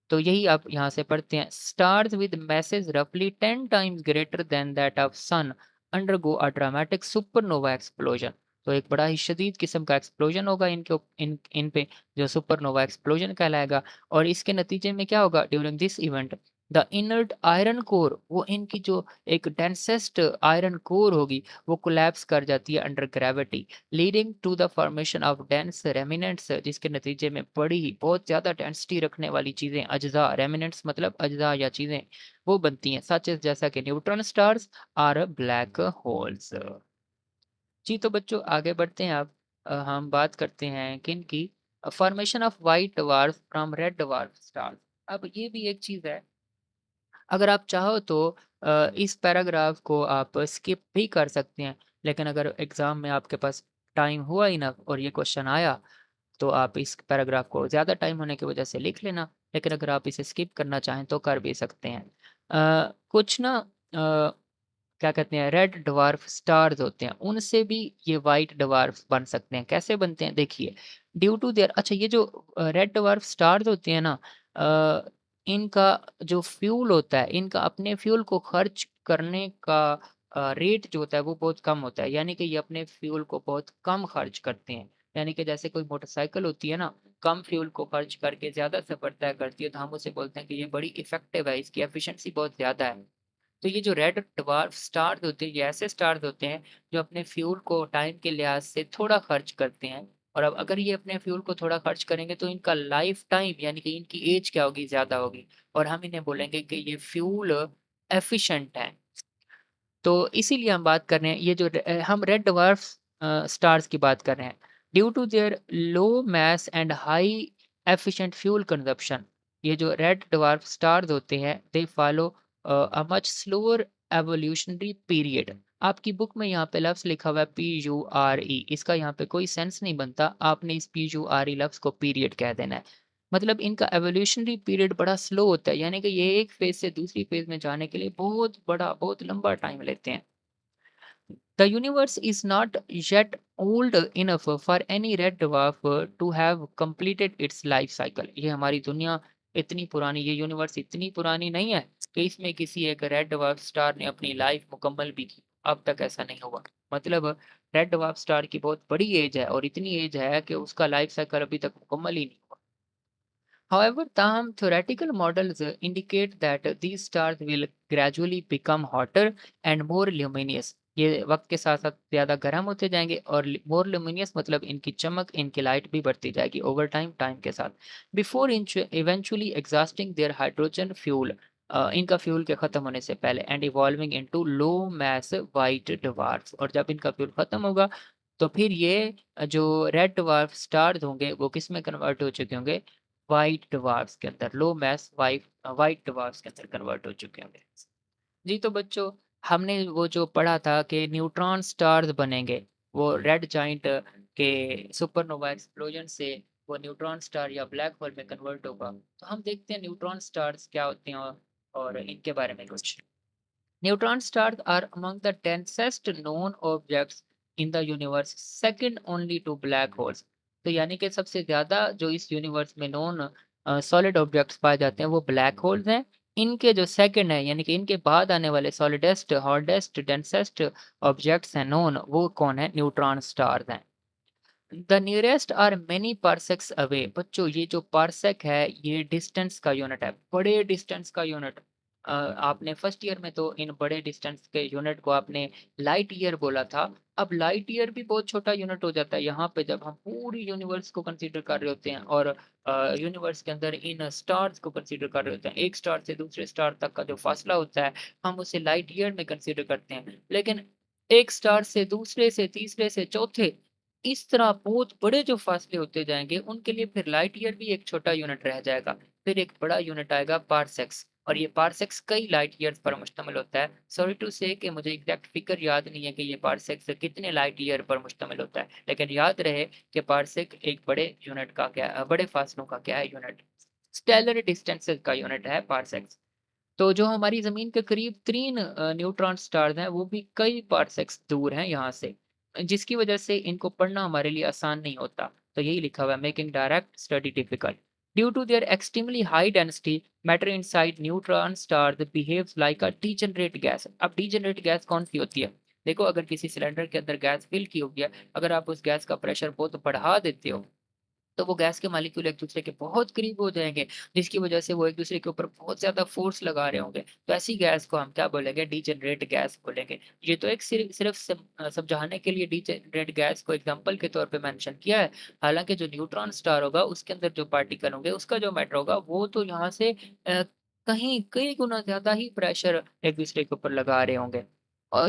तो यही आप यहाँ से पढ़ते हैं। स्टार्स विद मैसेज रफली 10 times greater than that of sun undergo a dramatic supernova explosion. तो एक बड़ा ही शदीद किस्म का एक्सप्लोजन होगा इन पे जो सुपरनोवा एक्सप्लोजन कहलाएगा। और इसके नतीजे में क्या होगा, during this event the inert iron core, वो इनकी जो एक डेंसेस्ट आयरन कोर होगी वो कोलैप्स कर जाती है under gravity, leading to the formation of dense remnants, जिसके नतीजे में बड़ी बहुत ज़्यादा डेंसिटी रखने वाली चीज़ें, अज्जा, रेमिनेंट्स मतलब अज्जा या चीज़ें वो बनती हैं, सच जैसा कि न्यूट्रॉन स्टार्स और ब्लैक होल्स। जी तो बच्चों आगे बढ़ते हैं। अब हम बात करते हैं किन की, formation of white dwarf from red dwarf stars. अब ये भी एक चीज़ है, अगर आप चाहो तो इस पैराग्राफ को आप स्किप भी कर सकते हैं, लेकिन अगर एग्ज़ाम में आपके पास टाइम हुआ इनफ और ये क्वेश्चन आया तो आप इस पैराग्राफ को ज़्यादा टाइम होने की वजह से लिख लेना, लेकिन अगर आप इसे स्किप करना चाहें तो कर भी सकते हैं। कुछ ना क्या कहते हैं रेड डवार्फ स्टार्स होते हैं उनसे भी ये वाइट डवार्फ बन सकते हैं। कैसे बनते हैं देखिए, ड्यू टू देयर, अच्छा ये जो रेड डवार्फ स्टार्स होते हैं ना, इनका जो फ्यूल होता है, इनका अपने फ्यूल को खर्च करने का रेट जो होता है वो बहुत कम होता है, यानी कि ये अपने फ्यूल को बहुत कम खर्च करते हैं। यानी कि जैसे कोई मोटरसाइकिल होती है ना, कम फ्यूल को खर्च करके ज़्यादा सफ़र तय करती है तो हम उसे बोलते हैं कि ये बड़ी इफ़ेक्टिव है, इसकी एफिशिएंसी बहुत ज़्यादा है। तो ये जो रेड डवार्फ स्टार्स होते हैं ये ऐसे स्टार्स होते हैं जो अपने फ्यूल को टाइम के लिहाज से थोड़ा खर्च करते हैं। और अब अगर ये अपने फ्यूल को थोड़ा खर्च करेंगे तो इनका लाइफ टाइम यानी कि इनकी एज क्या होगी, ज़्यादा होगी, और हम इन्हें बोलेंगे कि ये फ्यूल एफिशिएंट है। तो इसीलिए हम बात कर रहे हैं ये जो हम रेड डवार्फ स्टार्स की बात कर रहे हैं। Due to their low mass and high efficient fuel consumption, ये जो रेड डवार्फ स्टार्स होते हैं they follow a much slower evolutionary period. आपकी बुक में यहाँ पे लफ्ज़ लिखा हुआ है PURE, इसका यहाँ पे कोई सेंस नहीं बनता, आपने इस PURE लफ्ज़ को पीरियड कह देना है। मतलब इनका एवोल्यूशनरी पीरियड बड़ा स्लो होता है, यानी कि ये एक फेज से दूसरी फेज में जाने के लिए बहुत बड़ा बहुत लंबा टाइम लेते हैं। The universe is not yet old enough for any red dwarf to have completed its life cycle. ये हमारी दुनिया इतनी पुरानी, ये यूनिवर्स इतनी पुरानी नहीं है कि इसमें किसी एक रेड डवार्फ स्टार ने अपनी लाइफ मुकम्मल भी की, अब तक ऐसा नहीं हुआ। मतलब रेड डवार्फ स्टार की बहुत बड़ी एज है और इतनी एज है कि उसका लाइफ साइकिल अभी तक मुकम्मल ही नहीं हुआ। However, ताहम theoretical models indicate that these stars will gradually become hotter and more luminous। ये वक्त के साथ साथ ज़्यादा गर्म होते जाएंगे और more luminous मतलब इनकी चमक, इनकी लाइट भी बढ़ती जाएगी ओवर टाइम, टाइम के साथ, before eventually exhausting their hydrogen fuel। इनका फ्यूल के खत्म होने से पहले and evolving into low mass white dwarfs. और जब इनका फ्यूल खत्म होगा तो फिर ये जो रेड ड्वार्फ स्टार्स होंगे वो किस में कन्वर्ट हो चुके होंगे, व्हाइट ड्वार्फ्स के अंदर, लो मास व्हाइट ड्वार्फ्स के अंदर कन्वर्ट हो चुके होंगे। जी, तो बच्चों हमने वो जो पढ़ा था कि न्यूट्रॉन स्टार्स बनेंगे, वो रेड जाइंट के सुपरनोवा एक्सप्लोजन से वो न्यूट्रॉन स्टार या ब्लैक होल में कन्वर्ट होगा। तो हम देखते हैं न्यूट्रॉन स्टार्स क्या होते हैं और इनके बारे में कुछ। Neutron stars are among the densest known objects in the universe, second only to black holes. तो यानी कि सबसे ज़्यादा जो इस यूनिवर्स में नोन सॉलिड ऑब्जेक्ट्स पाए जाते हैं वो ब्लैक होल्स हैं। इनके जो सेकंड है यानी कि इनके बाद आने वाले सॉलिडेस्ट, हार्डेस्ट, डेंसेस्ट ऑब्जेक्ट्स हैं नोन, वो कौन है, न्यूट्रॉन स्टार्स हैं। The nearest are many parsecs away. बच्चों ये जो पार्सेक है ये डिस्टेंस का यूनिट है, बड़े डिस्टेंस का यूनिट। आपने फर्स्ट ईयर में तो इन बड़े डिस्टेंस के यूनिट को आपने लाइट ईयर बोला था। अब लाइट ईयर भी बहुत छोटा यूनिट हो जाता है यहाँ पे जब हम पूरी यूनिवर्स को कंसीडर कर रहे होते हैं और यूनिवर्स के अंदर इन स्टार्स को कंसीडर कर रहे होते हैं। एक स्टार से दूसरे स्टार तक का जो फासला होता है हम उसे लाइट ईयर में कंसीडर करते हैं। लेकिन एक स्टार से दूसरे से तीसरे से चौथे इस तरह बहुत बड़े जो फासले होते जाएँगे, उनके लिए फिर लाइट ईयर भी एक छोटा यूनिट रह जाएगा। फिर एक बड़ा यूनिट आएगा पारसेक्स और ये पारसेक्स कई लाइट ईयर्स पर मुश्तमिल होता है। सॉरी टू से कि मुझे एग्ज़ैक्ट फ़िगर याद नहीं है कि ये पारसेक्स कितने लाइट ईयर पर मुश्तमिल होता है। लेकिन याद रहे कि पारसेक एक बड़े यूनिट का बड़े फासलों का क्या है, यूनिट। स्टेलर डिस्टेंसेस का यूनिट है पारसेक्स। तो जो हमारी ज़मीन के करीब 3 न्यूट्रॉन स्टार्स हैं, वो भी कई पार्सेक्स दूर हैं यहाँ से, जिसकी वजह से इनको पढ़ना हमारे लिए आसान नहीं होता। तो यही लिखा हुआ है, making direct study difficult. Due to their extremely high density, matter inside neutron star behaves like a degenerate gas. अब डीजेनरेट गैस कौन-सी होती है? देखो अगर किसी सिलेंडर के अंदर गैस फिल की होगी है, अगर आप उस गैस का प्रेशर बहुत बढ़ा देते हो तो वो गैस के मॉलिक्यूल एक-दूसरे के बहुत करीब हो जाएँगे, जिसकी वजह से वो एक-दूसरे के ऊपर बहुत ज़्यादा फ़ोर्स लगा रहे होंगे। तो ऐसी गैस को हम क्या बोलेंगे? डीजेनरेट गैस बोलेंगे। ये तो एक सिर्फ़ समझाने के लिए डीजेनरेट गैस को एग्ज़ाम्पल के तौर पे मेंशन किया है। हालाँकि जो न्यूट्रॉन स्टार होगा, उसके अंदर जो पार्टिकल होंगे, उसका जो मैटर होगा, वो तो यहाँ से कहीं कई गुना ज़्यादा ही प्रेशर एक-दूसरे के ऊपर लगा रहे होंगे।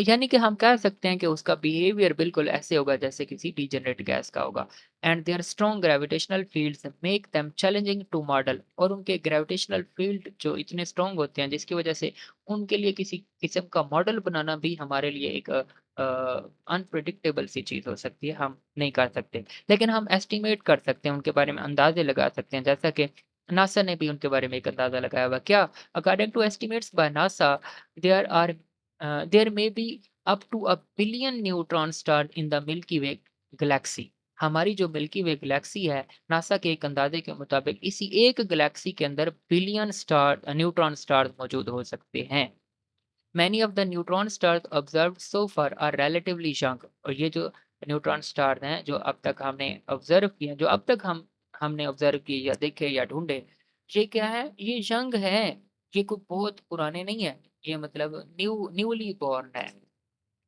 यानी कि हम कह सकते हैं कि उसका बिहेवियर बिल्कुल ऐसे होगा जैसे किसी डीजेनरेट गैस का होगा। And their strong gravitational fields make them challenging to model. और उनके ग्रेविटेशनल फील्ड जो इतने स्ट्रॉन्ग होते हैं जिसकी वजह से उनके लिए किसी किस्म का मॉडल बनाना भी हमारे लिए एक अनप्रेडिक्टेबल सी चीज़ हो सकती है, हम नहीं कर सकते। लेकिन हम एस्टिमेट कर सकते हैं, उनके बारे में अंदाज़े लगा सकते हैं, जैसा कि नासा ने भी उनके बारे में एक अंदाज़ा लगाया हुआ है। क्या? According to estimates by NASA, there are there may be up to a billion neutron star in the Milky Way galaxy। हमारी जो मिल्की वे गैलेक्सी है, नासा के एक अंदाजे के मुताबिक इसी एक गैलेक्सी के अंदर बिलियन स्टार न्यूट्रॉन स्टार्स मौजूद हो सकते हैं। Many of the neutron stars observed so far are relatively young. और ये जो न्यूट्रॉन स्टार हैं जो अब तक हमने ऑब्जर्व किए हैं, जो अब तक हमने ऑब्जर्व किए या देखे या ढूंढे, ये क्या है, ये यंग है। ये कोई बहुत पुराने नहीं है, ये मतलब न्यूली बॉर्न है।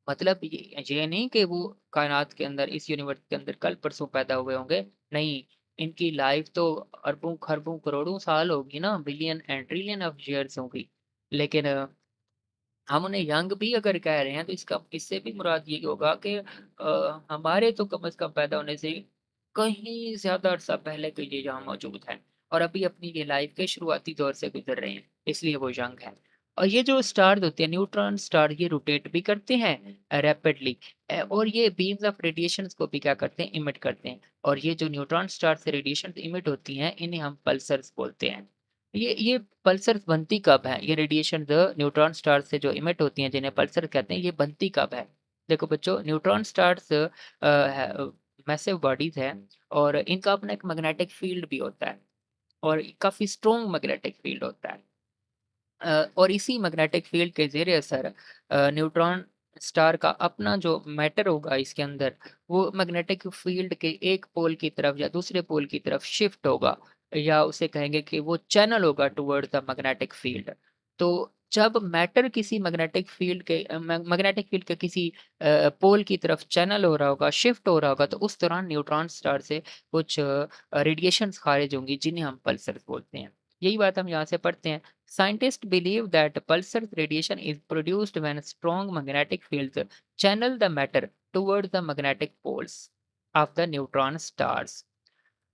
मतलब ये नहीं कि वो कायनात के अंदर इस यूनिवर्स के अंदर कल परसों पैदा हुए होंगे, नहीं। इनकी लाइफ तो अरबों खरबों करोड़ों साल होगी ना, billion and trillion of years होगी। लेकिन हम उन्हें यंग भी अगर कह रहे हैं तो इसका इससे भी मुराद ये होगा कि हमारे तो कम से कम पैदा होने से कहीं ज़्यादा अरसा पहले के ये यहाँ मौजूद हैं और अभी अपनी ये लाइफ के शुरुआती दौर से गुजर रहे हैं, इसलिए वो यंग हैं। और ये जो स्टार्स होते हैं न्यूट्रॉन स्टार, ये रोटेट भी करते हैं रैपिडली, और ये बीम्स ऑफ रेडिएशंस को भी क्या करते हैं, इमिट करते हैं। और ये जो न्यूट्रॉन स्टार से रेडिएशन इमिट होती हैं इन्हें हम पल्सर्स बोलते हैं। ये पल्सर्स बनती कब हैं? ये रेडिएशन जो न्यूट्रॉन स्टार से जो इमिट होती हैं जिन्हें पल्सर कहते हैं, ये बनती कब है? देखो बच्चों, न्यूट्रॉन स्टार्स मैसिव बॉडीज़ हैं और इनका अपना एक मैग्नेटिक फील्ड भी होता है और काफ़ी स्ट्रॉन्ग मैग्नेटिक फील्ड होता है। और इसी मैग्नेटिक फील्ड के ज़ेरे असर न्यूट्रॉन स्टार का अपना जो मैटर होगा इसके अंदर, वो मैग्नेटिक फील्ड के एक पोल की तरफ या दूसरे पोल की तरफ शिफ्ट होगा, या उसे कहेंगे कि वो चैनल होगा टुवर्ड्स द मैग्नेटिक फील्ड। तो जब मैटर किसी मैग्नेटिक फील्ड के किसी पोल की तरफ चैनल हो रहा होगा, शिफ्ट हो रहा होगा, तो उस दौरान न्यूट्रॉन स्टार से कुछ रेडिएशंस खारिज होंगी जिन्हें हम पल्सर्स बोलते हैं। यही बात हम यहाँ से पढ़ते हैं। Scientist believe that pulsar radiation is produced when strong magnetic fields channel the matter towards the magnetic poles of the neutron stars.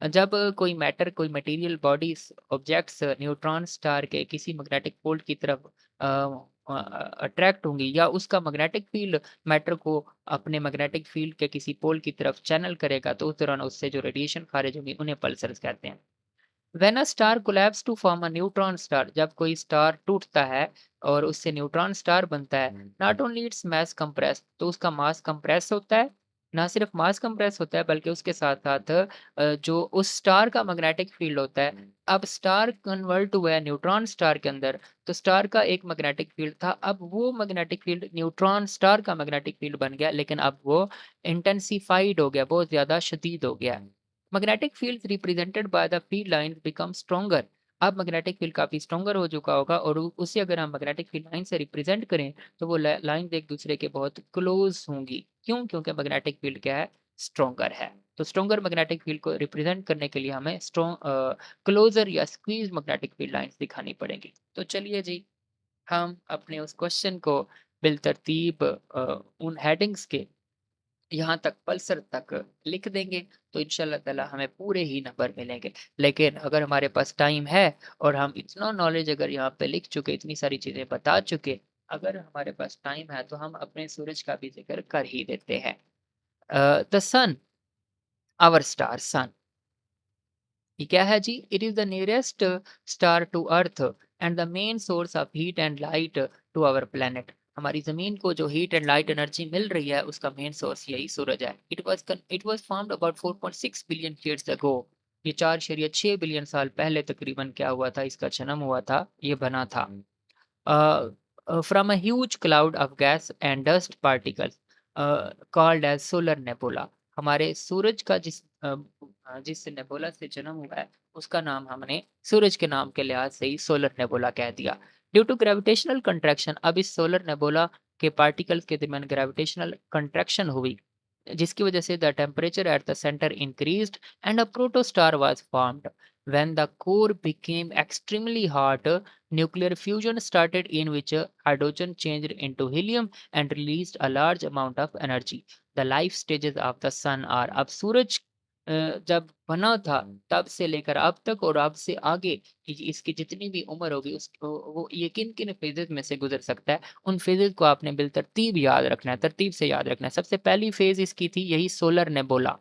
जब कोई मैटर, कोई material bodies, objects neutron star के किसी मैग्नेटिक पोल की तरफ अट्रैक्ट होंगी या उसका मैग्नेटिक फील्ड मैटर को अपने मैग्नेटिक फील्ड के किसी पोल की तरफ चैनल करेगा, तो उस दौरान उससे जो रेडिएशन खारिज होंगी उन्हें पल्सर्स कहते हैं। When a star collapse to form a neutron star, जब कोई स्टार टूटता है और उससे न्यूट्रॉन स्टार बनता है, not only its mass compress, तो उसका मास कंप्रेस होता है। ना सिर्फ मास कंप्रेस होता है बल्कि उसके साथ साथ जो उस स्टार का मैग्नेटिक फील्ड होता है, अब स्टार कन्वर्ट हुआ है न्यूट्रॉन स्टार के अंदर, तो स्टार का एक मैग्नेटिक फील्ड था, अब वो मैग्नेटिक फील्ड न्यूट्रॉन स्टार का मैग्नेटिक फील्ड बन गया, लेकिन अब वो इंटेंसिफाइड हो गया, बहुत ज्यादा शदीद हो गया। Magnetic field represented by the field line become stronger. अब मैग्नेटिक फील्ड काफी स्ट्रॉन्गर हो चुका होगा और उसे अगर हम मैग्नेटिक फील्ड लाइन से रिप्रेजेंट करें तो वो लाइंस एक दूसरे के बहुत क्लोज होंगी। क्यों? क्योंकि मैग्नेटिक फील्ड क्या है? स्ट्रॉन्गर है। तो स्ट्रॉन्गर मैग्नेटिक फील्ड को रिप्रेजेंट करने के लिए हमें स्ट्रॉन्ग क्लोजर या स्क्वीज मैग्नेटिक फील्ड लाइंस दिखानी पड़ेगी। तो चलिए जी, हम अपने उस क्वेश्चन को बिलतरतीब उन हेडिंग्स के यहाँ तक पल्सर तक लिख देंगे, तो इंशाल्लाह ताला हमें पूरे ही नंबर मिलेंगे। लेकिन अगर हमारे पास टाइम है और हम इतना नॉलेज अगर यहाँ पे लिख चुके, इतनी सारी चीज़ें बता चुके, अगर हमारे पास टाइम है तो हम अपने सूरज का भी ज़िक्र कर ही देते हैं। The sun, our star sun, ये क्या है जी? It is the nearest star to earth and the main source of heat and light to our planet. हमारी ज़मीन को जो हीट एंड लाइट एनर्जी मिल रही है उसका मेन सोर्स यही सूरज है। It was found about 4.6 billion years ago. ये 4.6 बिलियन साल पहले तकरीबन क्या हुआ था, इसका जन्म हुआ था, ये बना था। From a huge cloud of gas and dust particles called as solar nebula। हमारे सूरज का जिस नेबुला से जन्म हुआ है उसका नाम हमने सूरज के नाम के लिहाज से ही सोलर नेबुला कह दिया। ड्यू टू ग्रेविटेशनल कंट्रैक्शन, अब इस सोलर नेबुला के पार्टिकल्स के दरमियान ग्रेविटेशनल कंट्रैक्शन हुई, जिसकी वजह से the temperature at the centre increased and a protostar was formed. When the core became extremely hot, nuclear fusion started in which hydrogen changed into helium and released a large amount of energy. The life stages of the sun are, अब सूरज जब बना था तब से लेकर अब तक और अब से आगे कि इसकी जितनी भी उम्र होगी वो ये किन किन फेजेस में से गुजर सकता है, उन फेजेस को आपने बिलतरतीब याद रखना है, तरतीब से याद रखना है। सबसे पहली फेज इसकी थी यही सोलर नेबुला।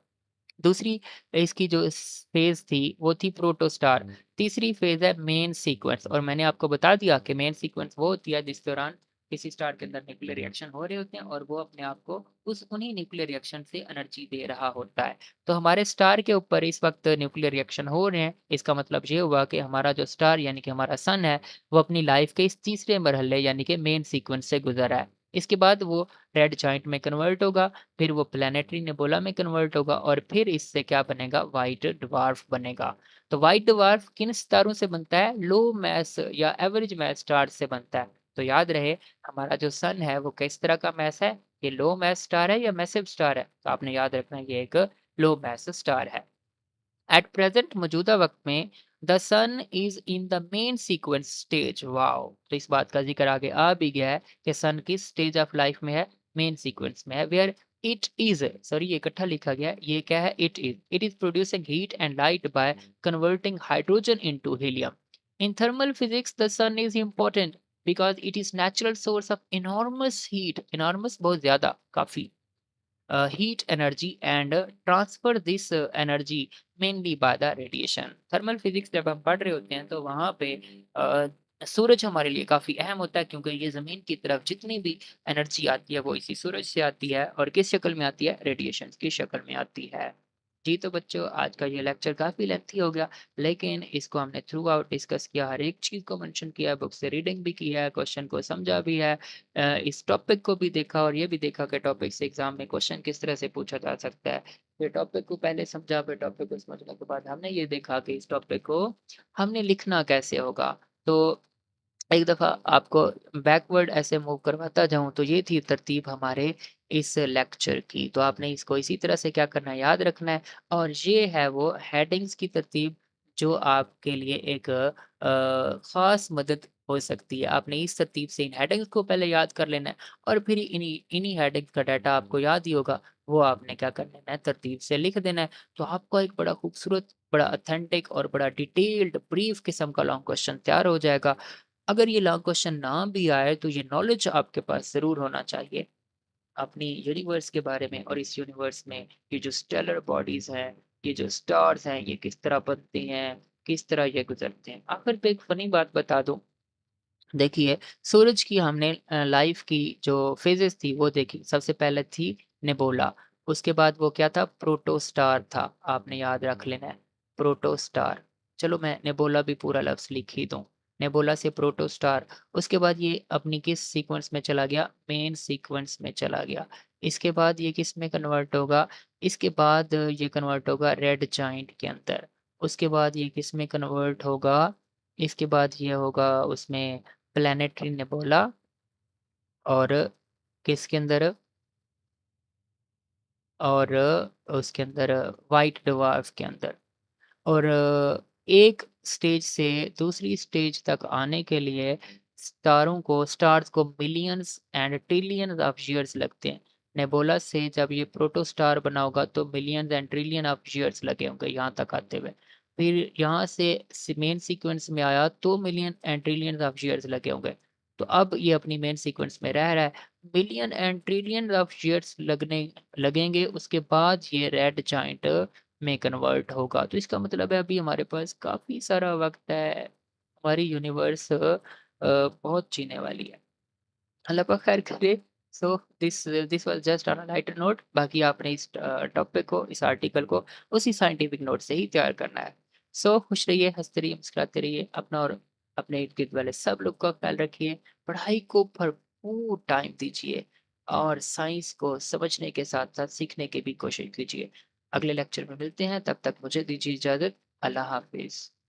दूसरी इसकी जो फेज़ थी वो थी प्रोटोस्टार। तीसरी फेज़ है मेन सीक्वेंस, और मैंने आपको बता दिया कि मेन सीक्वेंस वो होती है जिस दौरान किसी स्टार के अंदर न्यूक्लियर रिएक्शन हो रहे होते हैं और वो अपने आप को उन्हीं न्यूक्लियर रिएक्शन से एनर्जी दे रहा होता है। तो हमारे स्टार के ऊपर इस वक्त न्यूक्लियर रिएक्शन हो रहे हैं, इसका मतलब ये हुआ कि हमारा जो स्टार यानी कि हमारा सन है वो अपनी लाइफ के इस तीसरे मरहले यानी कि मेन सीक्वेंस से गुजर रहा है। इसके बाद वो रेड जाइंट में कन्वर्ट होगा, फिर वो प्लैनेटरी नेबुला में कन्वर्ट होगा और फिर इससे क्या बनेगा? व्हाइट ड्वार्फ बनेगा। तो व्हाइट ड्वार्फ किन सितारों से बनता है? लो मैस या एवरेज मैस स्टार से बनता है। तो याद रहे, हमारा जो सन है वो किस तरह का मैस है? ये लो मैस स्टार है या मैसिव स्टार है? तो आपने याद रखना है ये एक लो मैस स्टार है। एट प्रेजेंट मौजूदा वक्त में the sun is in the main sequence stage. Wow! तो इस बात का जिक्र आगे आ भी गया है कि सन किस स्टेज ऑफ लाइफ में है? मेन सीक्वेंस में है। वेयर इट इज, सॉरी ये इकट्ठा लिखा गया है, ये क्या है? It is producing heat and light by converting hydrogen into helium. In thermal physics the sun is important because it is natural source of enormous heat, enormous बहुत ज्यादा, काफी heat energy and transfer this energy mainly by the radiation। Thermal physics जब हम पढ़ रहे होते हैं तो वहाँ पे अ, सूरज हमारे लिए काफ़ी अहम होता है, क्योंकि ये ज़मीन की तरफ जितनी भी एनर्जी आती है वो इसी सूरज से आती है और किस शक्ल में आती है? रेडिएशन की शक्ल में आती है। जी तो बच्चों, आज का ये लेक्चर काफ़ी लेंथी हो गया, लेकिन इसको हमने थ्रू आउट डिस्कस किया, हर एक चीज़ को मेंशन किया है, बुक से रीडिंग भी की है, क्वेश्चन को समझा भी है, इस टॉपिक को भी देखा और ये भी देखा कि टॉपिक से एग्जाम में क्वेश्चन किस तरह से पूछा जा सकता है। फिर टॉपिक को पहले समझा, फिर टॉपिक को समझने के बाद हमने ये देखा कि इस टॉपिक को हमने लिखना कैसे होगा। तो एक दफ़ा आपको बैकवर्ड ऐसे मूव करवाता जाऊँ तो ये थी तरतीब हमारे इस लेक्चर की। तो आपने इसको इसी तरह से क्या करना है? याद रखना है, और ये है वो हेडिंग्स की तरतीब जो आपके लिए एक ख़ास मदद हो सकती है। आपने इस तरतीब से इन हेडिंग्स को पहले याद कर लेना है और फिर इन्हीं इन्हीं हेडिंग्स का डाटा आपको याद ही होगा, वो आपने क्या कर लेना है, तरतीब से लिख देना है। तो आपका एक बड़ा खूबसूरत, बड़ा ऑथेंटिक और बड़ा डिटेल्ड ब्रीफ किस्म का लॉन्ग क्वेश्चन तैयार हो जाएगा। अगर ये लॉन्ग क्वेश्चन ना भी आए तो ये नॉलेज आपके पास ज़रूर होना चाहिए अपनी यूनिवर्स के बारे में, और इस यूनिवर्स में ये जो स्टेलर बॉडीज़ हैं, ये जो स्टार्स हैं, ये किस तरह बनती हैं, किस तरह ये गुज़रते हैं। आखिर पे एक फ़नी बात बता दूँ, देखिए, सूरज की हमने लाइफ की जो फ़ेज़ेज़ थी वो देखी। सबसे पहले थी नेबुला, उसके बाद वो क्या था, प्रोटोस्टार था, आपने याद रख लेना है, प्रोटोस्टार। चलो मैं नेबुला भी पूरा लफ़्ज़ लिख ही दूँ। नेबुला से प्रोटोस्टार, उसके बाद ये अपनी किस सीक्वेंस में चला गया, मेन सीक्वेंस में चला गया। इसके बाद ये किस में कन्वर्ट होगा, इसके बाद ये कन्वर्ट होगा रेड जायंट के अंदर। उसके बाद ये किस में कन्वर्ट होगा, इसके बाद ये होगा उसमें प्लैनेटरी नेबुला, और किसके अंदर, और उसके अंदर व्हाइट ड्वार्फ के अंदर। और एक स्टेज से दूसरी स्टेज तक आने के लिए स्टार्स को millions and trillions of years लगते हैं। नेबुला से जब ये प्रोटोस्टार बना होगा तो millions and trillion of years लगे होंगे यहाँ तक आते हुए। फिर यहाँ से मेन सीक्वेंस में आया तो million and trillion of years लगे होंगे। तो अब ये अपनी मेन सीक्वेंस में रह रहा है। Million and trillion of years लगने लगेंगे, उसके बाद ये रेड जायंट में कन्वर्ट होगा। तो इसका मतलब है अभी हमारे पास काफ़ी सारा वक़्त है, हमारी यूनिवर्स बहुत जीने वाली है। अल्लाह पाक खैर करे। So this this was just on a lighter note. बाकी आपने इस टॉपिक को, इस आर्टिकल को उसी साइंटिफिक नोट से ही तैयार करना है। सो खुश रहिए, हँसते रहिए, मुस्कुराते रहिए, अपना और अपने इर्द-गिर्द वाले सब लोग का ख़्याल रखिए, पढ़ाई को भरपूर टाइम दीजिए और साइंस को समझने के साथ-साथ सीखने की भी कोशिश कीजिए। अगले लेक्चर में मिलते हैं, तब तक मुझे दीजिए इजाज़त। अल्लाह हाफ़िज़।